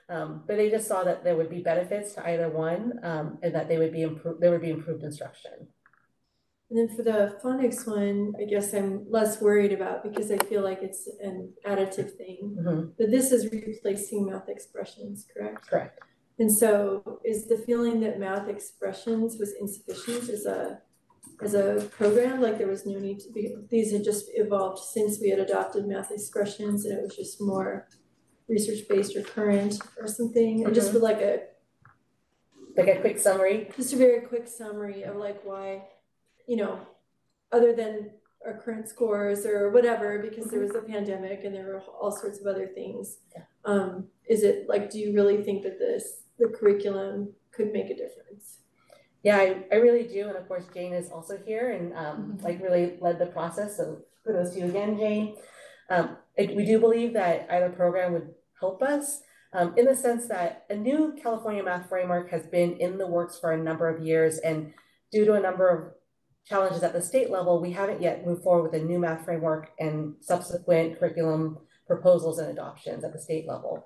But they just saw that there would be benefits to either one, and that there would be improved instruction. And then for the phonics one, I guess I'm less worried about because I feel like it's an additive thing. Mm-hmm. But this is replacing math expressions, correct? Correct. And so is the feeling that math expressions was insufficient as a program? Like there was no need to be, these had just evolved since we had adopted math expressions and it was just more research-based or current or something? Mm-hmm. And just with like a quick summary? Just a very quick summary of like why, you know, other than our current scores or whatever, because there was a pandemic and there were all sorts of other things. Yeah. Is it like, do you really think that the curriculum could make a difference? Yeah, I really do. And of course, Jane is also here and like really led the process. So kudos to you again, Jane. We do believe that either program would help us in the sense that a new California math framework has been in the works for a number of years. And due to a number of challenges at the state level, we haven't yet moved forward with a new math framework and subsequent curriculum proposals and adoptions at the state level.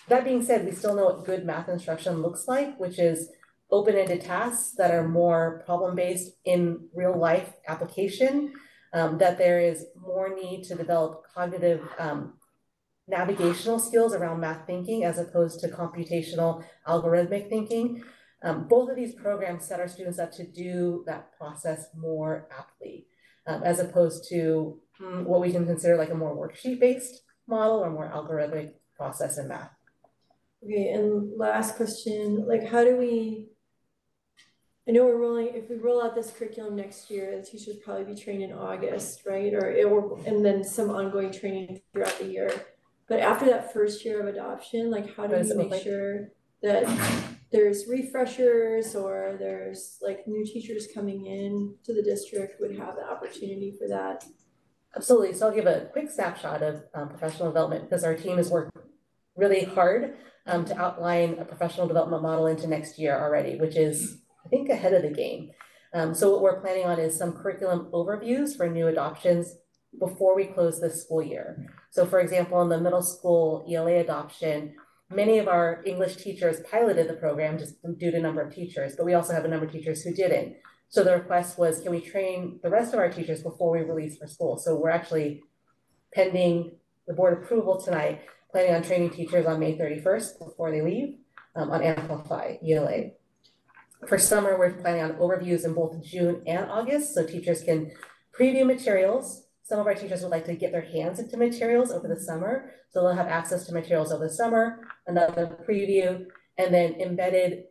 That being said, we still know what good math instruction looks like, which is open-ended tasks that are more problem-based in real life application, that there is more need to develop cognitive navigational skills around math thinking as opposed to computational algorithmic thinking. Both of these programs set our students up to do that process more aptly, as opposed to what we can consider like a more worksheet-based model or more algorithmic process in math. Okay, and last question, like how do we, I know if we roll out this curriculum next year, the teachers will probably be trained in August, right? And then some ongoing training throughout the year. But after that first year of adoption, like how do we make sure that there's refreshers or there's like new teachers coming in to the district would have the opportunity for that? Absolutely. So I'll give a quick snapshot of professional development because our team has worked really hard to outline a professional development model into next year already, which is, I think, ahead of the game. So what we're planning on is some curriculum overviews for new adoptions before we close this school year. So for example, in the middle school ELA adoption, many of our English teachers piloted the program just due to number of teachers, but we also have a number of teachers who didn't. So the request was, can we train the rest of our teachers before we release for school? So we're actually pending the board approval tonight, planning on training teachers on May 31st before they leave on Amplify ELA. For summer, we're planning on overviews in both June and August, so teachers can preview materials. Some of our teachers would like to get their hands into materials over the summer, so they'll have access to materials over the summer, another preview, and then embedded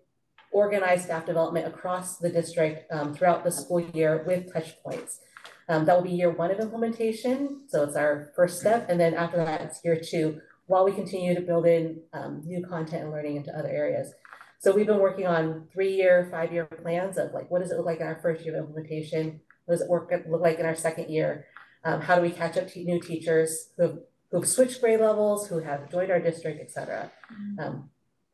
organized staff development across the district throughout the school year with touch points. That will be year 1 of implementation, so it's our first step, and then after that, it's year 2, while we continue to build in new content and learning into other areas. So we've been working on 3-year, 5-year plans of like, what does it look like in our first year of implementation? What does it look like in our second year? How do we catch up to new teachers who've switched grade levels, who have joined our district, et cetera?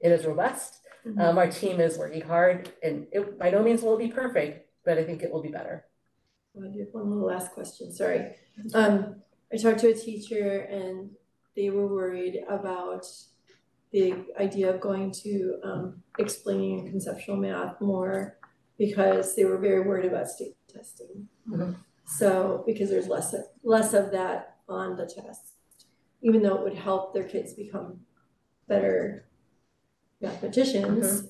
It is robust, Our team is working hard, and it by no means will it be perfect, but I think it will be better. I do have one little last question, sorry. I talked to a teacher and they were worried about the idea of going to explaining and conceptual math more because they were very worried about state testing. So, because there's less of that on the test, even though it would help their kids become better mathematicians.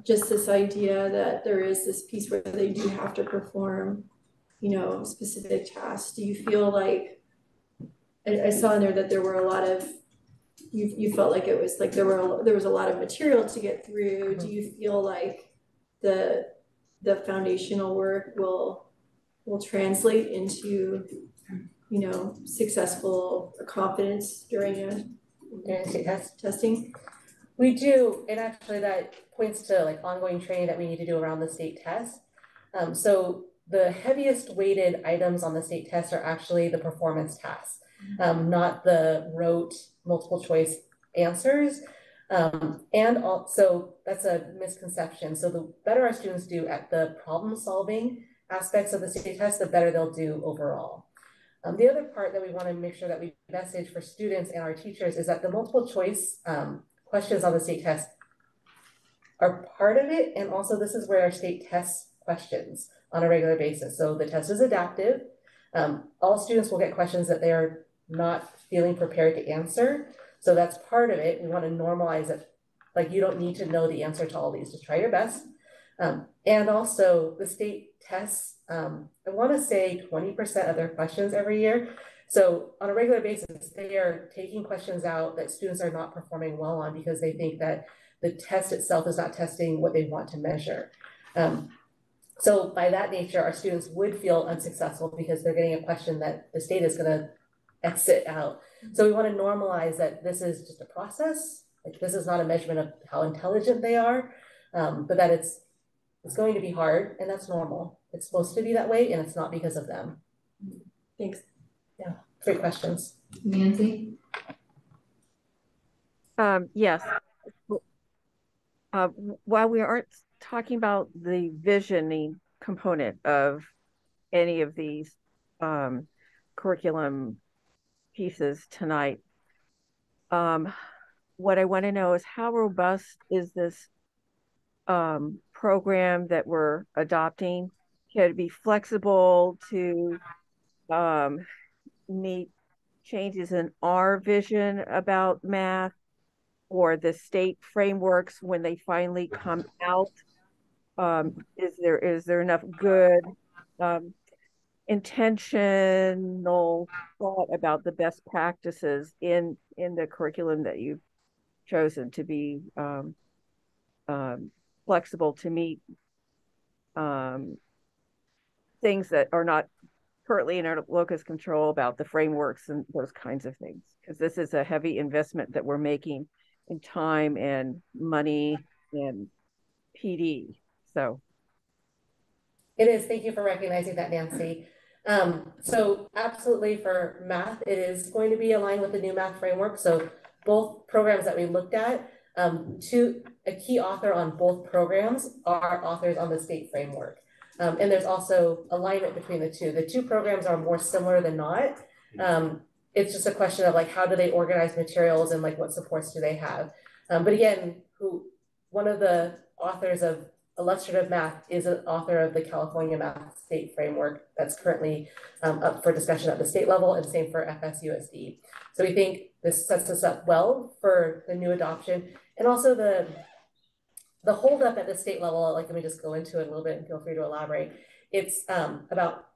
Just this idea that there is this piece where they do have to perform, you know, specific tasks. Do you feel like, I saw in there that there were a lot of, you felt like it was like there was a lot of material to get through. Do you feel like the foundational work will translate into, you know, successful confidence during testing? We do, and actually that points to like ongoing training that we need to do around the state test. So the heaviest weighted items on the state test are actually the performance tasks, not the rote multiple choice answers. And also that's a misconception. So the better our students do at the problem solving aspects of the state test, the better they'll do overall. The other part that we want to make sure that we message for students and our teachers is that the multiple choice questions on the state test are part of it. And also this is where our state tests questions on a regular basis. So the test is adaptive. All students will get questions that they are not feeling prepared to answer. So that's part of it. We want to normalize it. Like, you don't need to know the answer to all these, just try your best. And also the state tests, I want to say 20% of their questions every year. So on a regular basis, they are taking questions out that students are not performing well on because they think that the test itself is not testing what they want to measure. So by that nature, our students would feel unsuccessful because they're getting a question that the state is going to exit out. So we want to normalize that this is just a process. Like, this is not a measurement of how intelligent they are, but that it's going to be hard, and that's normal. It's supposed to be that way, and it's not because of them. Thanks. Yeah, great questions. Nancy? Yes. While we aren't talking about the visioning component of any of these curriculum pieces tonight, what I want to know is how robust is this program that we're adopting? Can it be flexible to meet changes in our vision about math or the state frameworks when they finally come out? Is there enough good intentional thought about the best practices in the curriculum that you've chosen to be flexible to meet things that are not currently in our locus control about the frameworks and those kinds of things? Because this is a heavy investment that we're making in time and money and PD. So it is. Thank you for recognizing that, Nancy. So absolutely, for math, it is going to be aligned with the new math framework. So both programs that we looked at, a key author on both programs are authors on the state framework. And there's also alignment between the two. The two programs are more similar than not. It's just a question of like, how do they organize materials and like what supports do they have? But again, one of the authors of Illustrative Math is an author of the California Math State Framework that's currently up for discussion at the state level, and same for FSUSD. So we think this sets us up well for the new adoption. And also the holdup at the state level, like, let me just go into it a little bit and feel free to elaborate. It's about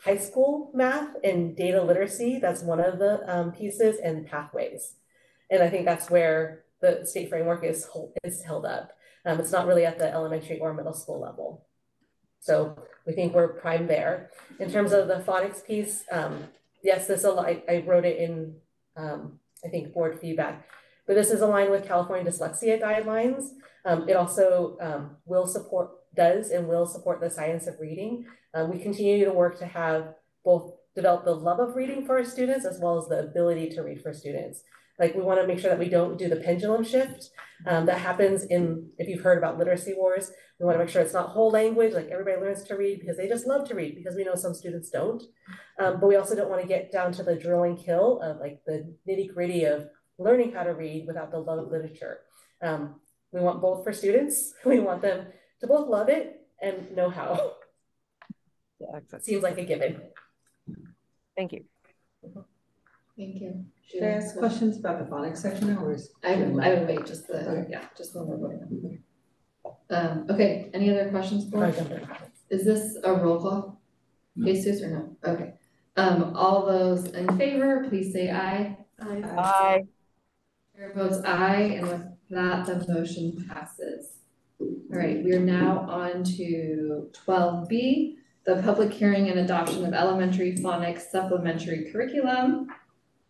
high school math and data literacy. That's one of the pieces, and pathways. And I think that's where the state framework is held up. It's not really at the elementary or middle school level. So we think we're primed there. In terms of the phonics piece, yes, I wrote it in, I think, board feedback, but this is aligned with California dyslexia guidelines. It also will support the science of reading. We continue to work to have both develop the love of reading for our students as well as the ability to read for students. Like we want to make sure that we don't do the pendulum shift that happens if you've heard about literacy wars. We want to make sure it's not whole language, like everybody learns to read because they just love to read, because we know some students don't. But we also don't want to get down to the drill and kill of like the nitty gritty of learning how to read without the love of literature. We want both for students. We want them to both love it and know how. Yeah, seems like a given. Thank you. Thank you. Should I ask questions about the phonics section now, or is? I would wait just just when we're voting. Okay, any other questions for us? Is this a roll call? Jesus or no? Okay. All those in favor, please say aye. Aye. Chair votes aye, and with that, the motion passes. All right, we are now on to 12B, the public hearing and adoption of elementary phonics supplementary curriculum.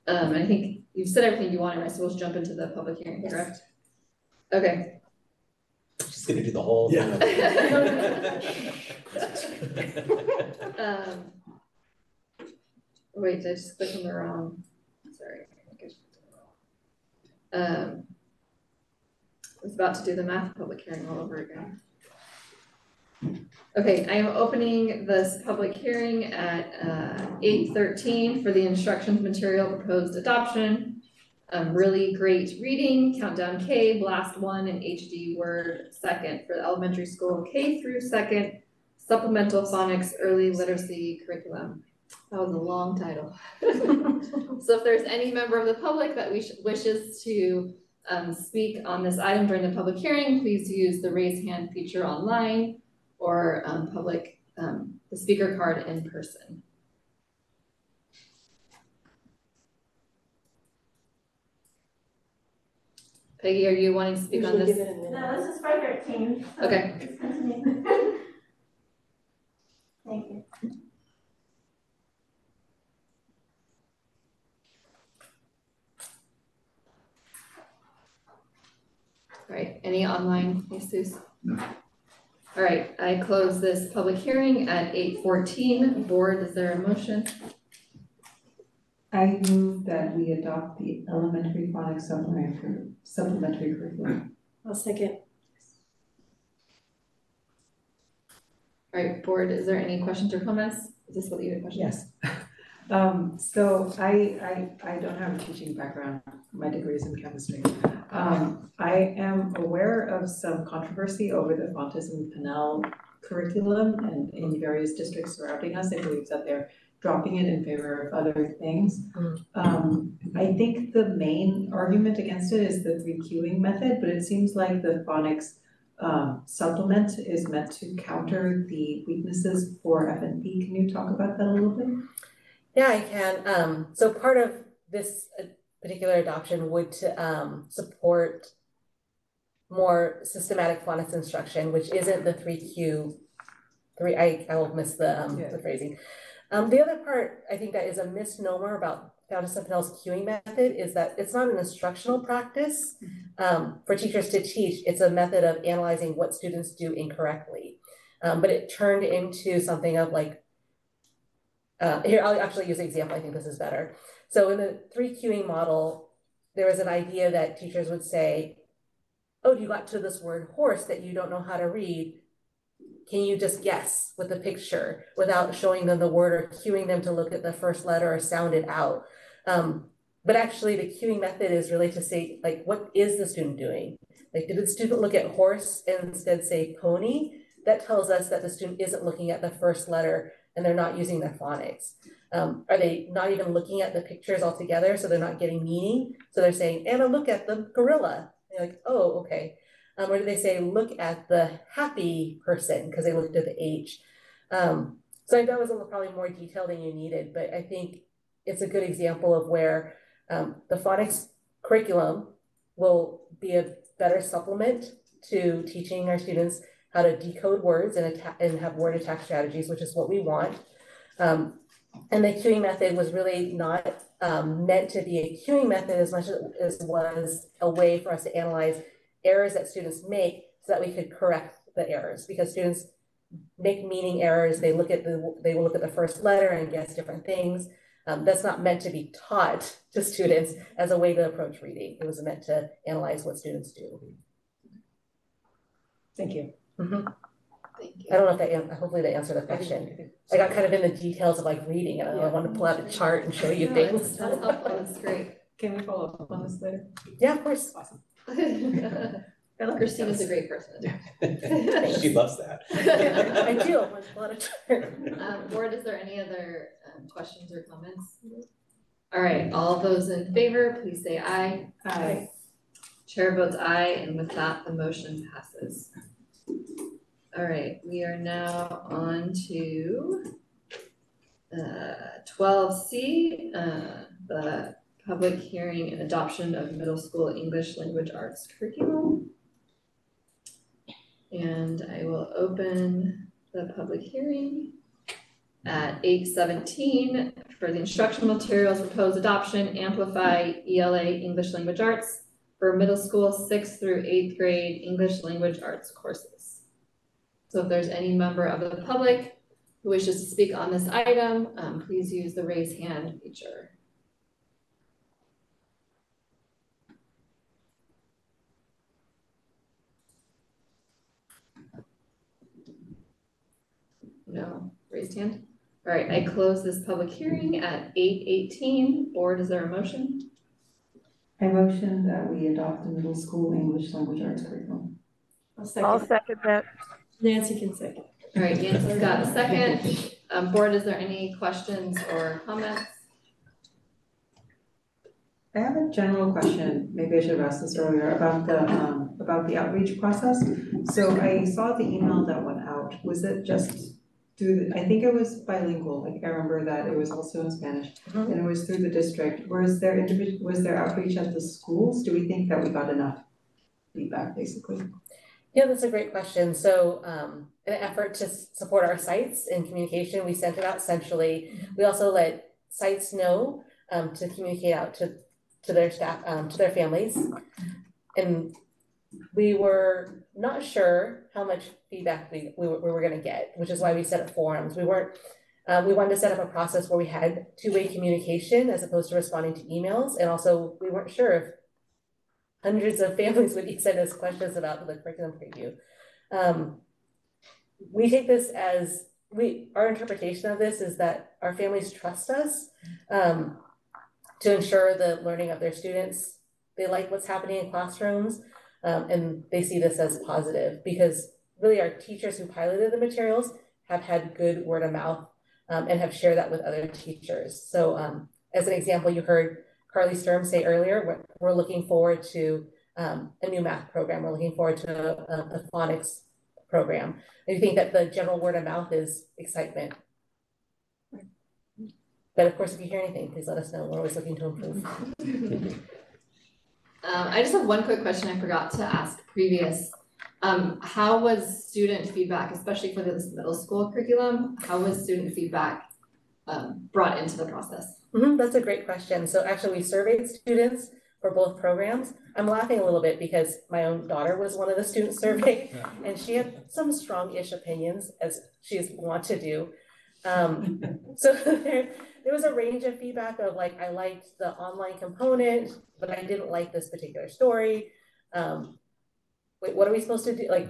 I think you've said everything you wanted, right? So we'll jump into the public hearing, correct? Okay. She's gonna do the whole thing. Wait, did I just click on the wrong? Sorry, I think I just clicked on the wrong. I was about to do the math public hearing all over again. Okay, I am opening this public hearing at 8:13 for the instructions material proposed adoption. Really great reading, Countdown K, Blast 1, and HD Word 2nd for the elementary school K through 2nd supplemental phonics early literacy curriculum. That was a long title. So if there's any member of the public that wishes to speak on this item during the public hearing, please use the raise hand feature online or the speaker card in person. Peggy, are you wanting to speak on this? No, this is for 13. So okay. Just continue. Thank you. All right, any online, Jesus? No. All right, I close this public hearing at 8:14. Board, is there a motion? I move that we adopt the elementary phonics supplementary curriculum. I'll second. All right, board, is there any questions or comments? Is this what you had questions? Yes. So I don't have a teaching background. My degree is in chemistry. I am aware of some controversy over the Fontes and Pinnell curriculum and in various districts surrounding us. I believe that they're dropping it in favor of other things. I think the main argument against it is the 3 queuing method, but it seems like the phonics supplement is meant to counter the weaknesses for FNP. Can you talk about that a little bit? Yeah, I can. So part of this particular adoption would support more systematic phonics instruction, which isn't the 3Q. I will miss the phrasing. The other part I think that is a misnomer about Fontes and Pinnell's queuing method is that it's not an instructional practice for teachers to teach. It's a method of analyzing what students do incorrectly. But it turned into something of like, here, I'll actually use an example. I think this is better. So in the 3 queuing model, there was an idea that teachers would say, oh, you got to this word horse that you don't know how to read. Can you just guess with the picture without showing them the word or cueing them to look at the first letter or sound it out? But actually the queuing method is really to say, like, what is the student doing? Like, did the student look at horse and instead say pony? That tells us that the student isn't looking at the first letter and they're not using their phonics. Are they not even looking at the pictures altogether? So they're not getting meaning. So they're saying, Anna, look at the gorilla. And you're like, oh, okay. Or do they say, look at the happy person because they looked at the H? So I think that was probably more detail than you needed, but I think it's a good example of where the phonics curriculum will be a better supplement to teaching our students how to decode words and have word attack strategies, which is what we want. And the queuing method was really not meant to be a queuing method as much as it was a way for us to analyze errors that students make so that we could correct the errors, because students make meaning errors. They will look at the first letter and guess different things. That's not meant to be taught to students as a way to approach reading. It was meant to analyze what students do. Thank you. Mm-hmm. Thank you. I don't know if that, hopefully that answered the question. I got kind of in the details of like reading, and I want to pull out a chart and show you things. That's helpful, that's great. Can we follow up on this later? Yeah, of course. Awesome. Christina's a great person. She loves that. I do, I want a lot of chart. Board, is there any other questions or comments? All right, all those in favor, please say aye. Aye. Chair votes aye, and with that, the motion passes. All right, we are now on to 12C, the public hearing and adoption of middle school English language arts curriculum. And I will open the public hearing at 8:17 for the instructional materials proposed adoption, Amplify ELA English language arts for middle school 6th through 8th grade English language arts courses. So if there's any member of the public who wishes to speak on this item, please use the raise hand feature. No, raised hand. All right, I close this public hearing at 8:18. Board, is there a motion? I motion that we adopt the middle school English language arts curriculum. I'll second that. Nancy can second. All right, Nancy's got a second. Board, is there any questions or comments? I have a general question, maybe I should have asked this earlier, about the outreach process. So I saw the email that went out. Was it just through, I think it was bilingual, like I remember that it was also in Spanish, and it was through the district. Was there outreach at the schools? Do we think that we got enough feedback, basically? Yeah, that's a great question. So in an effort to support our sites in communication, we sent it out centrally. We also let sites know to communicate out to their staff, to their families. And we were not sure how much feedback we were going to get, which is why we set up forums. We wanted to set up a process where we had two-way communication as opposed to responding to emails. And also we weren't sure if hundreds of families would send us questions about the curriculum preview. We take this as, our interpretation of this is that our families trust us to ensure the learning of their students. They like what's happening in classrooms, and they see this as positive because really our teachers who piloted the materials have had good word of mouth and have shared that with other teachers. So as an example, you heard Carly Sturm say earlier, we're looking forward to a new math program. We're looking forward to a phonics program. And you think that the general word of mouth is excitement. But of course, if you hear anything, please let us know. We're always looking to improve. I just have one quick question I forgot to ask previous. How was student feedback, especially for this middle school curriculum, how was student feedback brought into the process? That's a great question. So actually we surveyed students for both programs. I'm laughing a little bit because my own daughter was one of the students surveyed and she had some strong-ish opinions as she's want to do. So there was a range of feedback of like, I liked the online component, but I didn't like this particular story. Wait, what are we supposed to do? Like,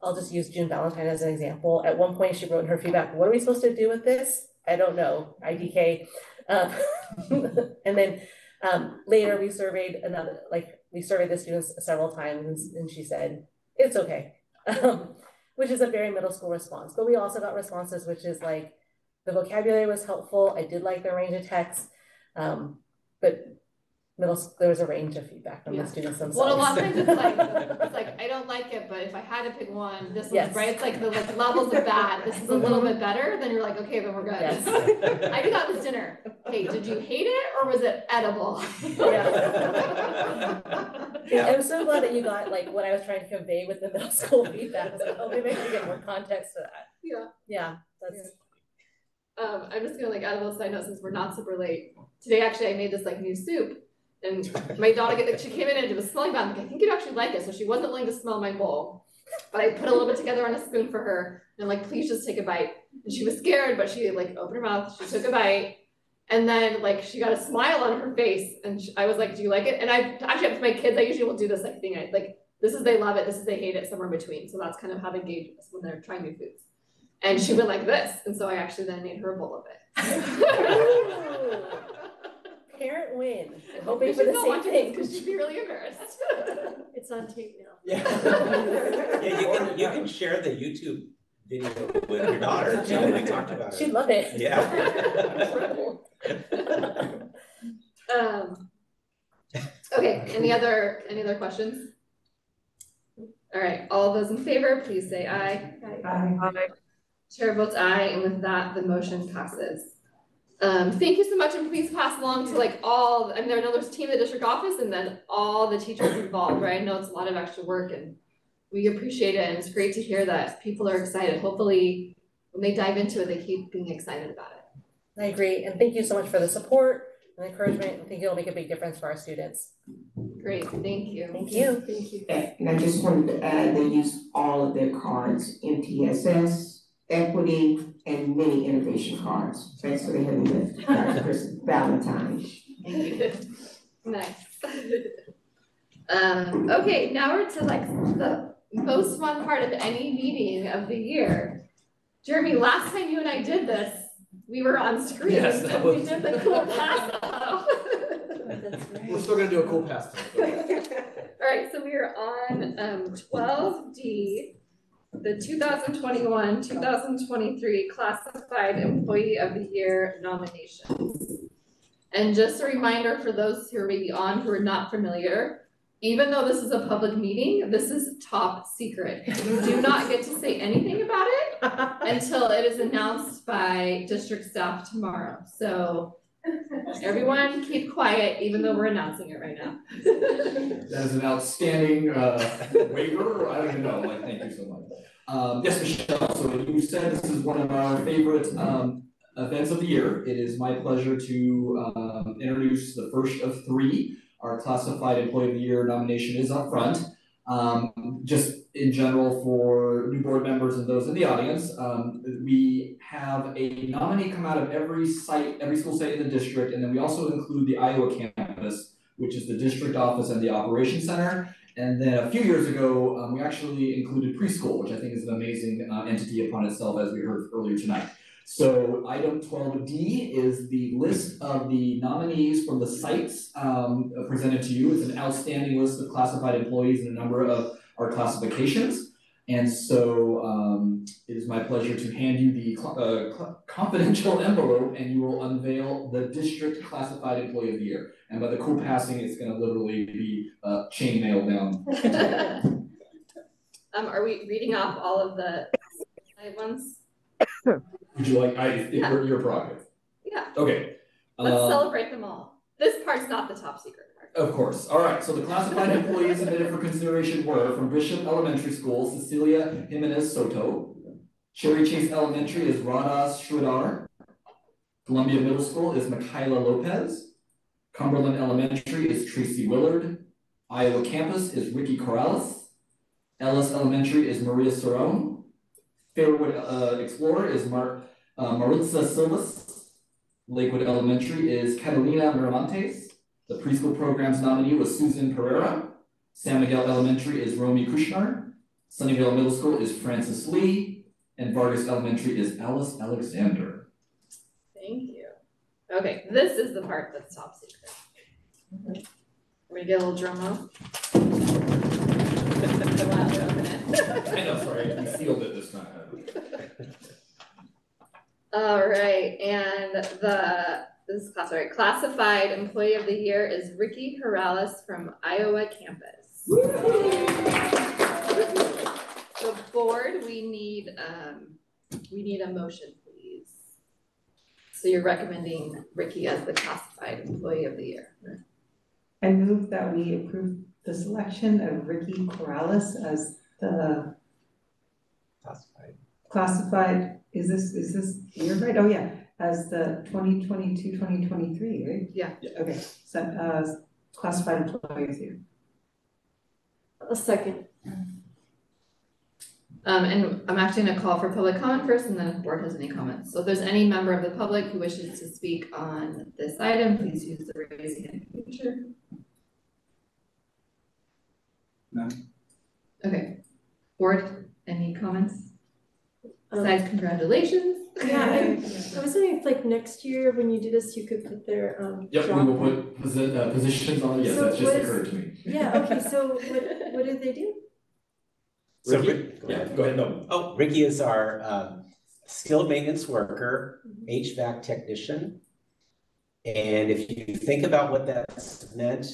I'll just use June Valentine as an example. At one point she wrote in her feedback, what are we supposed to do with this? I don't know, IDK. And then later we surveyed we surveyed the students several times and she said, it's okay, which is a very middle school response. But we also got responses, which is like, the vocabulary was helpful. I did like the range of text, but there was a range of feedback from the students themselves. Well, a lot of times it's like, I don't like it, but if I had to pick one, this one's right. It's like the levels of bad. This is a little bit better. Then you're like, okay, then we're good. Yes. I do that with dinner. Hey, did you hate it or was it edible? Yeah. I'm so glad that you got like what I was trying to convey with the middle school feedback. I was like, oh, maybe I can get more context to that. Yeah. Yeah. That's. I'm just gonna add a little side note since we're not super late. Today, actually, I made this new soup. And my daughter, she came in and it was smelling bad. I'm like, I think you'd actually like it. So she wasn't willing to smell my bowl. But I put a little bit together on a spoon for her. And please just take a bite. And she was scared, but she opened her mouth. She took a bite. And then like she got a smile on her face and I was like, do you like it? And I actually with my kids, I usually will do this like thing. I like, this is they love it, this is they hate it, somewhere in between. So that's kind of how they gauge us when they're trying new foods. And she went like this. And so I actually then made her a bowl of it. Parent win. I'm Hopefully hoping for the same thing. because she'd be really embarrassed. It's on tape now. Yeah, you can share the YouTube video with your daughter, too, and we talked about it. She'd love it. Yeah. Okay, any other questions? All right, all those in favor, please say aye. Aye. Chair votes aye, and with that, the motion passes. Thank you so much, and please pass along to like all, I know there's a team at the district office and then all the teachers involved, right? I know it's a lot of extra work and we appreciate it, and it's great to hear that people are excited. Hopefully, when they dive into it, they keep being excited about it. I agree, and thank you so much for the support and encouragement. I think it'll make a big difference for our students. Great, thank you. Thank you. Thank you. And I just wanted to add, they use all of their cards, MTSS, Equity, and many innovation cards. Thanks for the heavy lift, Dr. Chris Valentine. Thank you. Nice. Okay, now we're to like the most fun part of any meeting of the year. Jeremy, last time you and I did this, we were on screen. Yes, that and was- we did the cool pass. We're still gonna do a cool pass. All right, so we are on 12D, the 2021, 2023 Classified Employee of the Year nominations. And just a reminder for those who are maybe on who are not familiar, even though this is a public meeting, this is top secret. You do not get to say anything about it until it is announced by district staff tomorrow. So everyone keep quiet, even though we're announcing it right now. That is an outstanding waiver, I don't even know, like, thank you so much. Yes, Michelle, so you said this is one of our favorite events of the year. It is my pleasure to introduce the first of three. Our Classified Employee of the Year nomination is up front. Just in general for new board members and those in the audience, we have a nominee come out of every site, every school site in the district, and then we also include the Iowa campus, which is the district office and the operations center. And then a few years ago, we actually included preschool, which I think is an amazing entity upon itself, as we heard earlier tonight. So item 12D is the list of the nominees from the sites presented to you. It's an outstanding list of classified employees in a number of our classifications. And so it is my pleasure to hand you the confidential envelope, and you will unveil the district classified employee of the year. And by the cool passing, it's gonna literally be chain mailed down. Are we reading off all of the ones? Would you like, your prerogative? Yeah. Okay. Let's celebrate them all. This part's not the top secret part. Of course. All right. So the classified employees submitted for consideration were from Bishop Elementary School, Cecilia Jimenez Soto. Cherry Chase Elementary is Radas Shridhar. Columbia Middle School is Michaela Lopez. Cumberland Elementary is Tracy Willard. Iowa Campus is Ricky Corrales. Ellis Elementary is Maria Cerrone. Fairwood Explorer is Maritza Silvas. Lakewood Elementary is Catalina Miramontes. The preschool programs nominee was Susan Pereira. San Miguel Elementary is Romy Kushner. Sunnyvale Middle School is Francis Lee. And Vargas Elementary is Alice Alexander. Thank you. Okay, this is the part that's top secret. We're gonna get a little drum roll. I know, sorry, we sealed it this time. All right, and this is classified. Classified Employee of the Year is Ricky Corrales from Iowa Campus. The board, we need a motion, please. So you're recommending Ricky as the Classified Employee of the Year. I move that we approve the selection of Ricky Corrales as the classified, is this, you're right, oh yeah, as the 2022-2023, right? Yeah. Okay, so, classified employees here. A second. And I'm actually gonna call for public comment first, and then if the board has any comments. So if there's any member of the public who wishes to speak on this item, please use the raise hand feature. None. Okay, board, any comments? Besides congratulations. Yeah, I was wondering if like next year when you do this, you could put their Yep, job. we will put positions on, yes, So that just what is- occurred to me. Yeah, okay, so what do they do? So Ricky? Yeah, go ahead, no. Oh, Ricky is our skilled maintenance worker, HVAC technician. And if you think about what that's meant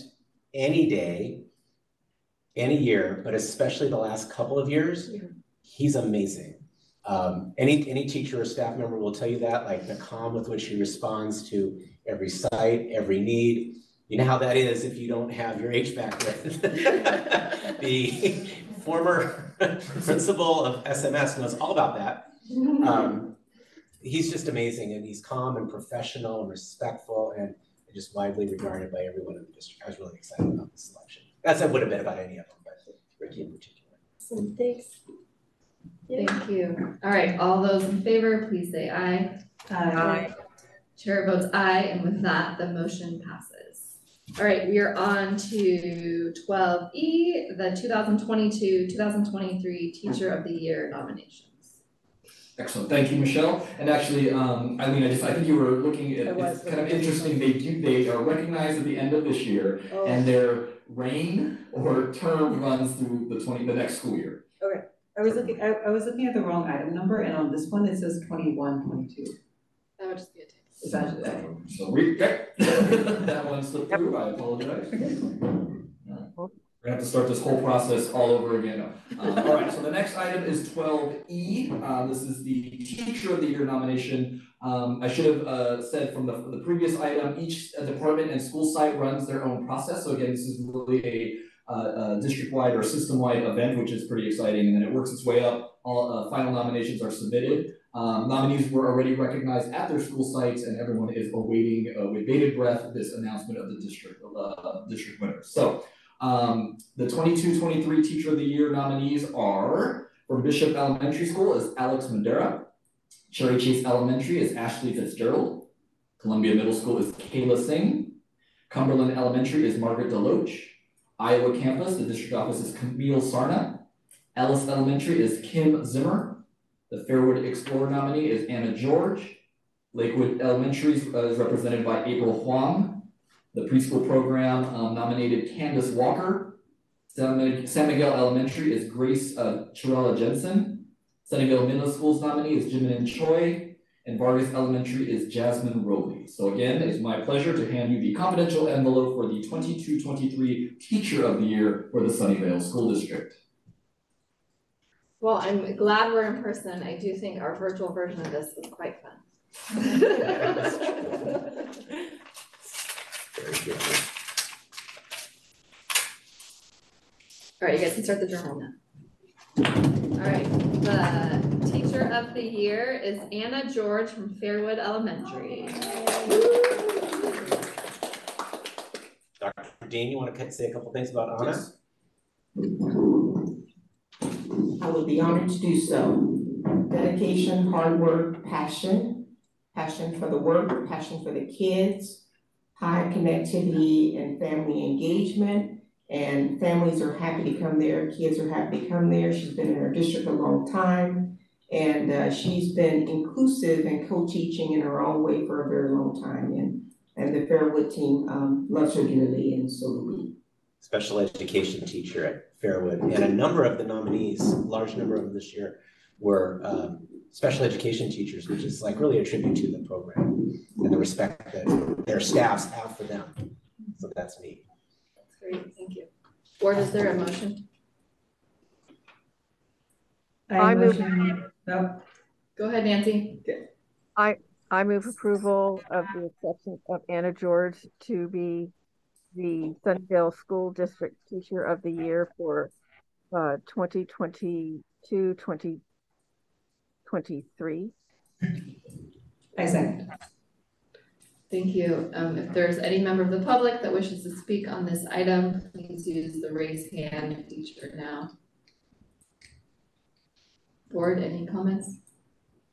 any day, any year, but especially the last couple of years, he's amazing. Any teacher or staff member will tell you that, like the calm with which he responds to every site, every need. You know how that is if you don't have your HVAC ready. The former principal of SMS knows all about that. He's just amazing, and he's calm and professional and respectful and just widely regarded by everyone in the district. I was really excited about this selection. As I would have been about any of them, but Ricky in particular. Awesome, thanks. Yeah. Thank you. All right, all those in favor, please say aye. Aye. Chair votes aye, and with that, the motion passes. All right, we are on to 12E, the 2022-2023 Teacher of the Year nominations. Excellent, thank you, Michelle. And actually, Eileen, I think you were looking at, it's kind of interesting, they are recognized at the end of this year, and their reign or term runs through the next school year. Okay, I was looking at the wrong item number, and on this one, it says 21-22. That would just be a typo. Is that it? So that one slipped through, I apologize. We're gonna have to start this whole process all over again. All right, so the next item is 12E. This is the Teacher of the Year nomination. I should have said from the previous item, each department and school site runs their own process. So again, this is really a district-wide or system-wide event, which is pretty exciting. And then it works its way up. All final nominations are submitted. Nominees were already recognized at their school sites, and everyone is awaiting with bated breath this announcement of the district winners. So the 22-23 Teacher of the Year nominees are, for Bishop Elementary School is Alex Madera. Cherry Chase Elementary is Ashley Fitzgerald. Columbia Middle School is Kayla Singh. Cumberland Elementary is Margaret Deloach. Iowa Campus, the district office is Camille Sarna. Ellis Elementary is Kim Zimmer. The Fairwood Explorer nominee is Anna George. Lakewood Elementary is represented by April Huang. The preschool program nominated Candace Walker. San Miguel Elementary is Grace Chirella Jensen. Sunnyvale Middle School's nominee is Jimin Choi. And Vargas Elementary is Jasmine Rowley. So again, it's my pleasure to hand you the confidential envelope for the 22-23 Teacher of the Year for the Sunnyvale School District. Well, I'm glad we're in person. I do think our virtual version of this was quite fun. Very good. All right, you guys can start the journal now. All right, the Teacher of the Year is Anna George from Fairwood Elementary. Dr. Dean, you want to say a couple things about Anna? Yes. I would be honored to do so. Dedication, hard work, passion for the work, passion for the kids, high connectivity and family engagement. And families are happy to come there, kids are happy to come there. She's been in her district a long time. And she's been inclusive and co-teaching in her own way for a very long time. And the Fairwood team loves her dearly, and so do we. Special education teacher at Fairwood, and a number of the nominees, large number of them this year, were special education teachers, which is like really a tribute to the program and the respect that their staffs have for them. So that's neat. That's great, thank you. Board, is there a motion? I move- motion, Go ahead, Nancy. I move approval of the acceptance of Anna George to be the Sunnyvale School District Teacher of the Year for 2022-2023. I second. Thank you. If there's any member of the public that wishes to speak on this item, please use the raise hand feature now. Board, any comments?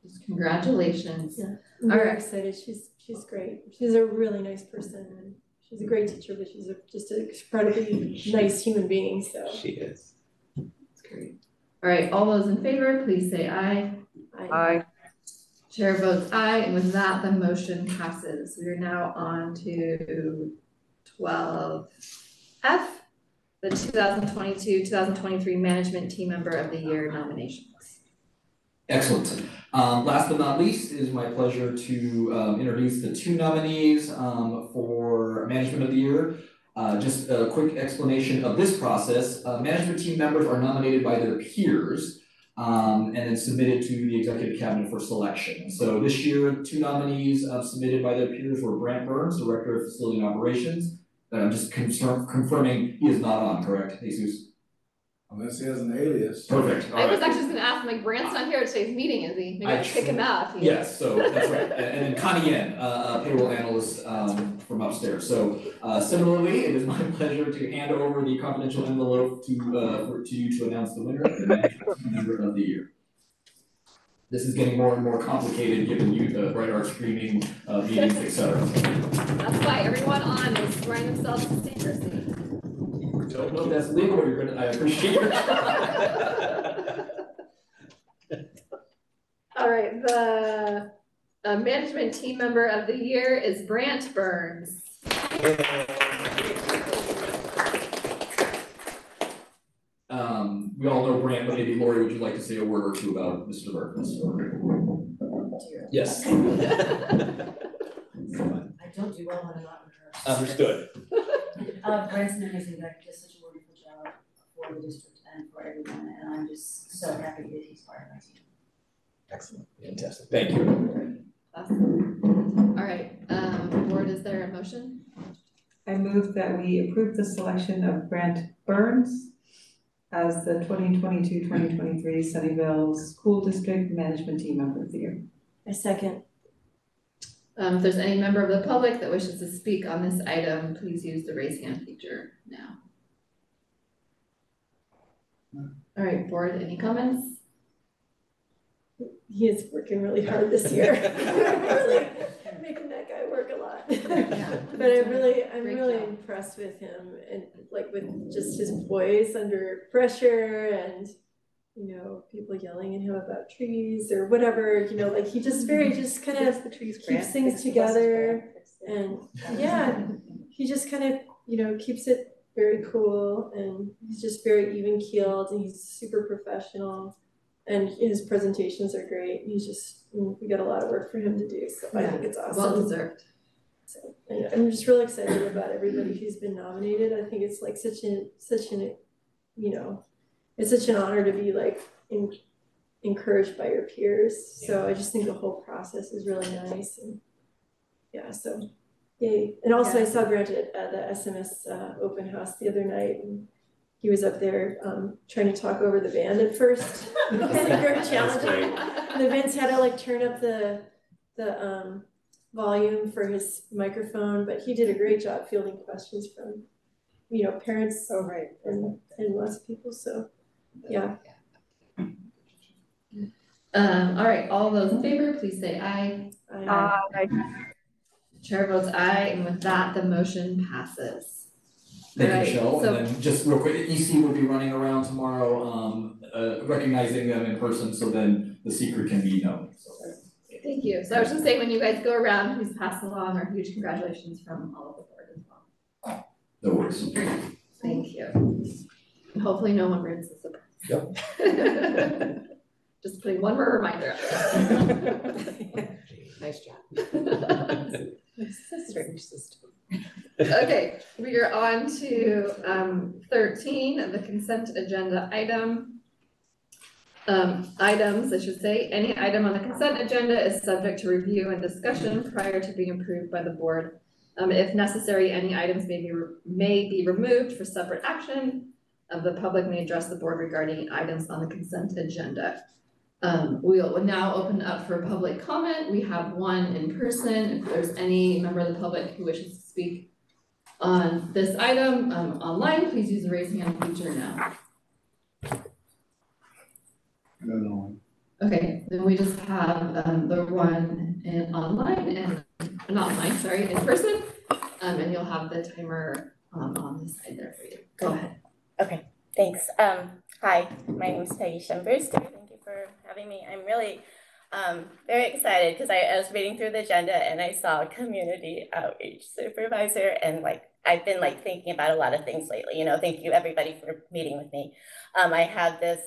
Just congratulations. Yeah, I'm very excited. She's great. She's a really nice person, and she's a great teacher, but she's just an incredibly nice human being, so. She is. That's great. All right, all those in favor, please say aye. Aye. Chair votes aye, and with that, the motion passes. We are now on to 12F, the 2022-2023 Management Team Member of the Year nominations. Excellent. Last but not least, it is my pleasure to introduce the two nominees for Management of the Year. Just a quick explanation of this process. Management team members are nominated by their peers and then submitted to the Executive Cabinet for selection. So this year, two nominees submitted by their peers were Brant Burns, Director of Facility and Operations. Just confirming he is not on, correct, Jesus? Unless he has an alias. Perfect. I was actually just gonna ask, like, Brant's not here at today's meeting, is he? Maybe I kick him out. If he Yes, so that's right. And then Connie Yen, payroll analyst from upstairs. So similarly, it is my pleasure to hand over the confidential envelope to you to announce the winner of the Management Team Member of the Year. This is getting more and more complicated given you the Bright Art streaming meetings, etc. That's why everyone on is swearing themselves to secrecy. Don't know if that's legal, you're gonna, I appreciate your All right, the Management Team Member of the Year is Brant Burns. We all know Brant, but maybe Lori, would you like to say a word or two about Mr. Burns? Yes. I don't do well when I'm not rehearsed. Understood. Brant's an amazing guy, does such a wonderful job for the district and for everyone, and I'm just so happy that he's part of my team. Excellent, fantastic, thank you. Awesome. All right, Board, is there a motion? I move that we approve the selection of Brant Burns as the 2022-2023 Sunnyvale School District Management Team Member of the Year. I second. If there's any member of the public that wishes to speak on this item, please use the raise hand feature now. All right, Board, any comments? He is working really hard this year. Really making that guy work a lot. But I'm really impressed with him and like with just his poise under pressure and, you know, people yelling at him about trees or whatever, you know, like he just kind of keeps things together. And yeah, he just kind of, you know, keeps it very cool, and he's just very even keeled, and he's super professional. And his presentations are great. He's just, we got a lot of work for him to do, so I think it's awesome. Well deserved. So I'm just really excited about everybody who's been nominated. I think it's like such an, you know, it's such an honor to be like encouraged by your peers. So I just think the whole process is really nice, and yeah, so yay. And also I saw Brant at the SMS open house the other night, and he was up there trying to talk over the band at first. It was like very challenging. And Vince had to like turn up the volume for his microphone, but he did a great job fielding questions from, you know, parents and lots of people. So yeah. All right, all those in favor, please say aye. Aye. Chair votes aye, and with that, the motion passes. Thank you, Right, Michelle. so- And then just real quick, EC will be running around tomorrow, recognizing them in person, so then the secret can be known. So. Thank you. So I was just saying, when you guys go around, please pass along our huge congratulations from all of the board as well. No worries. Thank you. And hopefully no one ruins the surprise. Yep. Just putting one more reminder out there. Nice job. It's a strange system. Okay, we are on to 13, the consent agenda items, I should say. Any item on the consent agenda is subject to review and discussion prior to being approved by the board. If necessary, any items may be removed for separate action. The public may address the board regarding items on the consent agenda. We will now open up for public comment. We have one in person. If there's any member of the public who wishes to speak on this item online, please use the raise hand feature now. Okay, then we just have the one in online and, not online, sorry, in person. And you'll have the timer on the side there for you. Go ahead. Okay, thanks. Hi, my name is Peggy Schemberster. Thank you for having me. I'm really very excited because I was reading through the agenda and I saw community outreach supervisor, and like I've been like thinking about a lot of things lately. You know, thank you everybody for meeting with me. I have this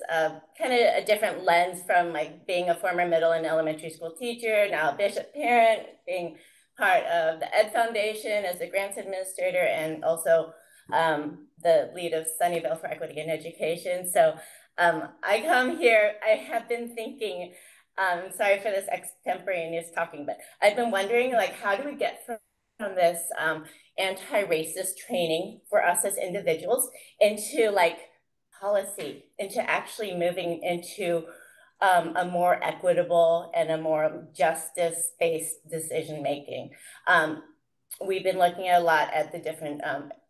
kind of a different lens from like being a former middle and elementary school teacher, now a Bishop parent, being part of the Ed Foundation as a grants administrator, and also the lead of Sunnyvale for Equity in Education. So I come here, I have been thinking, sorry for this extemporaneous talking, but I've been wondering, like, how do we get from this anti-racist training for us as individuals into like policy, into actually moving into a more equitable and a more justice-based decision-making. We've been looking a lot at the different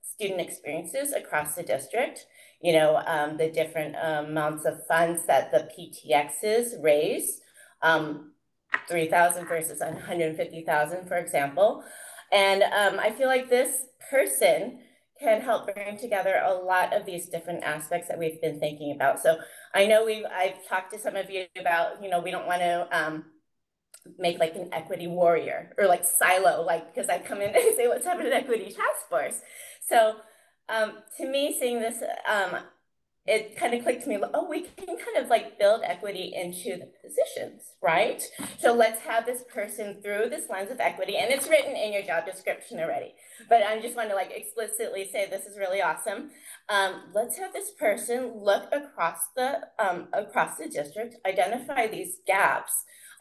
student experiences across the district, you know, the different amounts of funds that the PTXs raise, 3,000 versus 150,000, for example. And I feel like this person can help bring together a lot of these different aspects that we've been thinking about. So I know I've talked to some of you about, you know, we don't want to make like an equity warrior or like silo, like, because I come in and say, let's have an equity task force. So to me, seeing this, it kind of clicked to me, oh, we can kind of like build equity into the positions, right? So let's have this person through this lens of equity, and it's written in your job description already, but I just want to like explicitly say this is really awesome. Let's have this person look across the district, identify these gaps,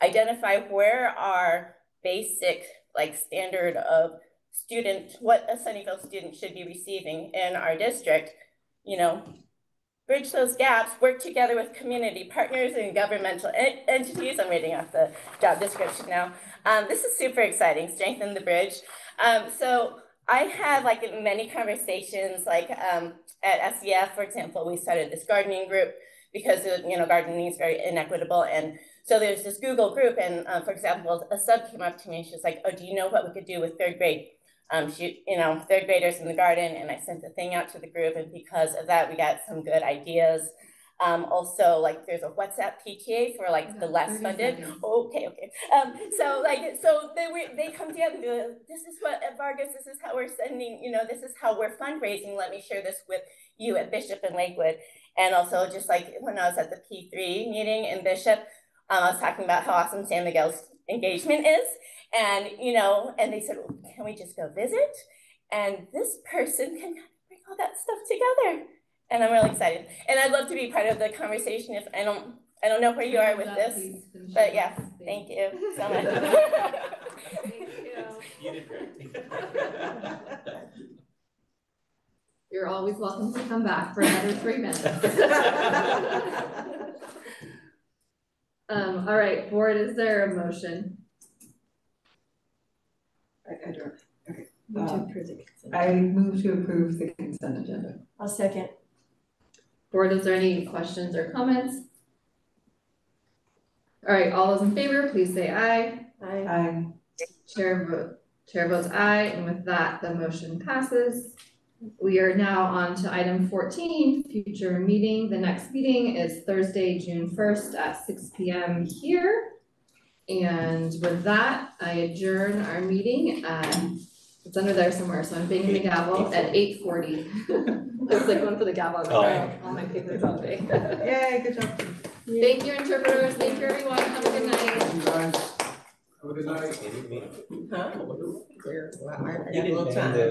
identify where our basic like standard of student, what a Sunnyvale student should be receiving in our district, you know, bridge those gaps, work together with community partners and governmental entities. I'm reading off the job description now. This is super exciting, strengthen the bridge. So I had like many conversations, like at SEF, for example, we started this gardening group because, you know, gardening is very inequitable. And so there's this Google group, and for example, a sub came up to me and she was like, oh, do you know what we could do with third grade? You know, third graders in the garden, and I sent the thing out to the group, and because of that, we got some good ideas. Also, like there's a WhatsApp PTA for like the less funded. Okay. So they come together and go, this is what at Vargas, this is how we're sending, you know, this is how we're fundraising. Let me share this with you at Bishop and Lakewood. And also just like when I was at the P3 meeting in Bishop, I was talking about how awesome San Miguel's engagement is. And, you know, and they said, well, can we just go visit? And this person can bring all that stuff together. And I'm really excited. And I'd love to be part of the conversation. If I don't know where you are with this, but yeah, thank you so much. Thank you. You did great. You're always welcome to come back for another 3 minutes. All right, board, is there a motion? I don't. Okay. I move to approve the consent agenda. I'll second. Board, is there any questions or comments? All right, all those in favor, please say aye. Aye. Chair votes aye, and with that, the motion passes. We are now on to item 14, future meeting. The next meeting is Thursday, June 1st at 6 p.m. here. And with that, I adjourn our meeting at, it's under there somewhere, so I'm banging the gavel at 8:40. Looks like one for the gavel. All my papers all day. Yay, good job. Thank you, interpreters. Thank you, everyone. Have a good night. Thank you guys. Have a good night. Huh? You didn't ban the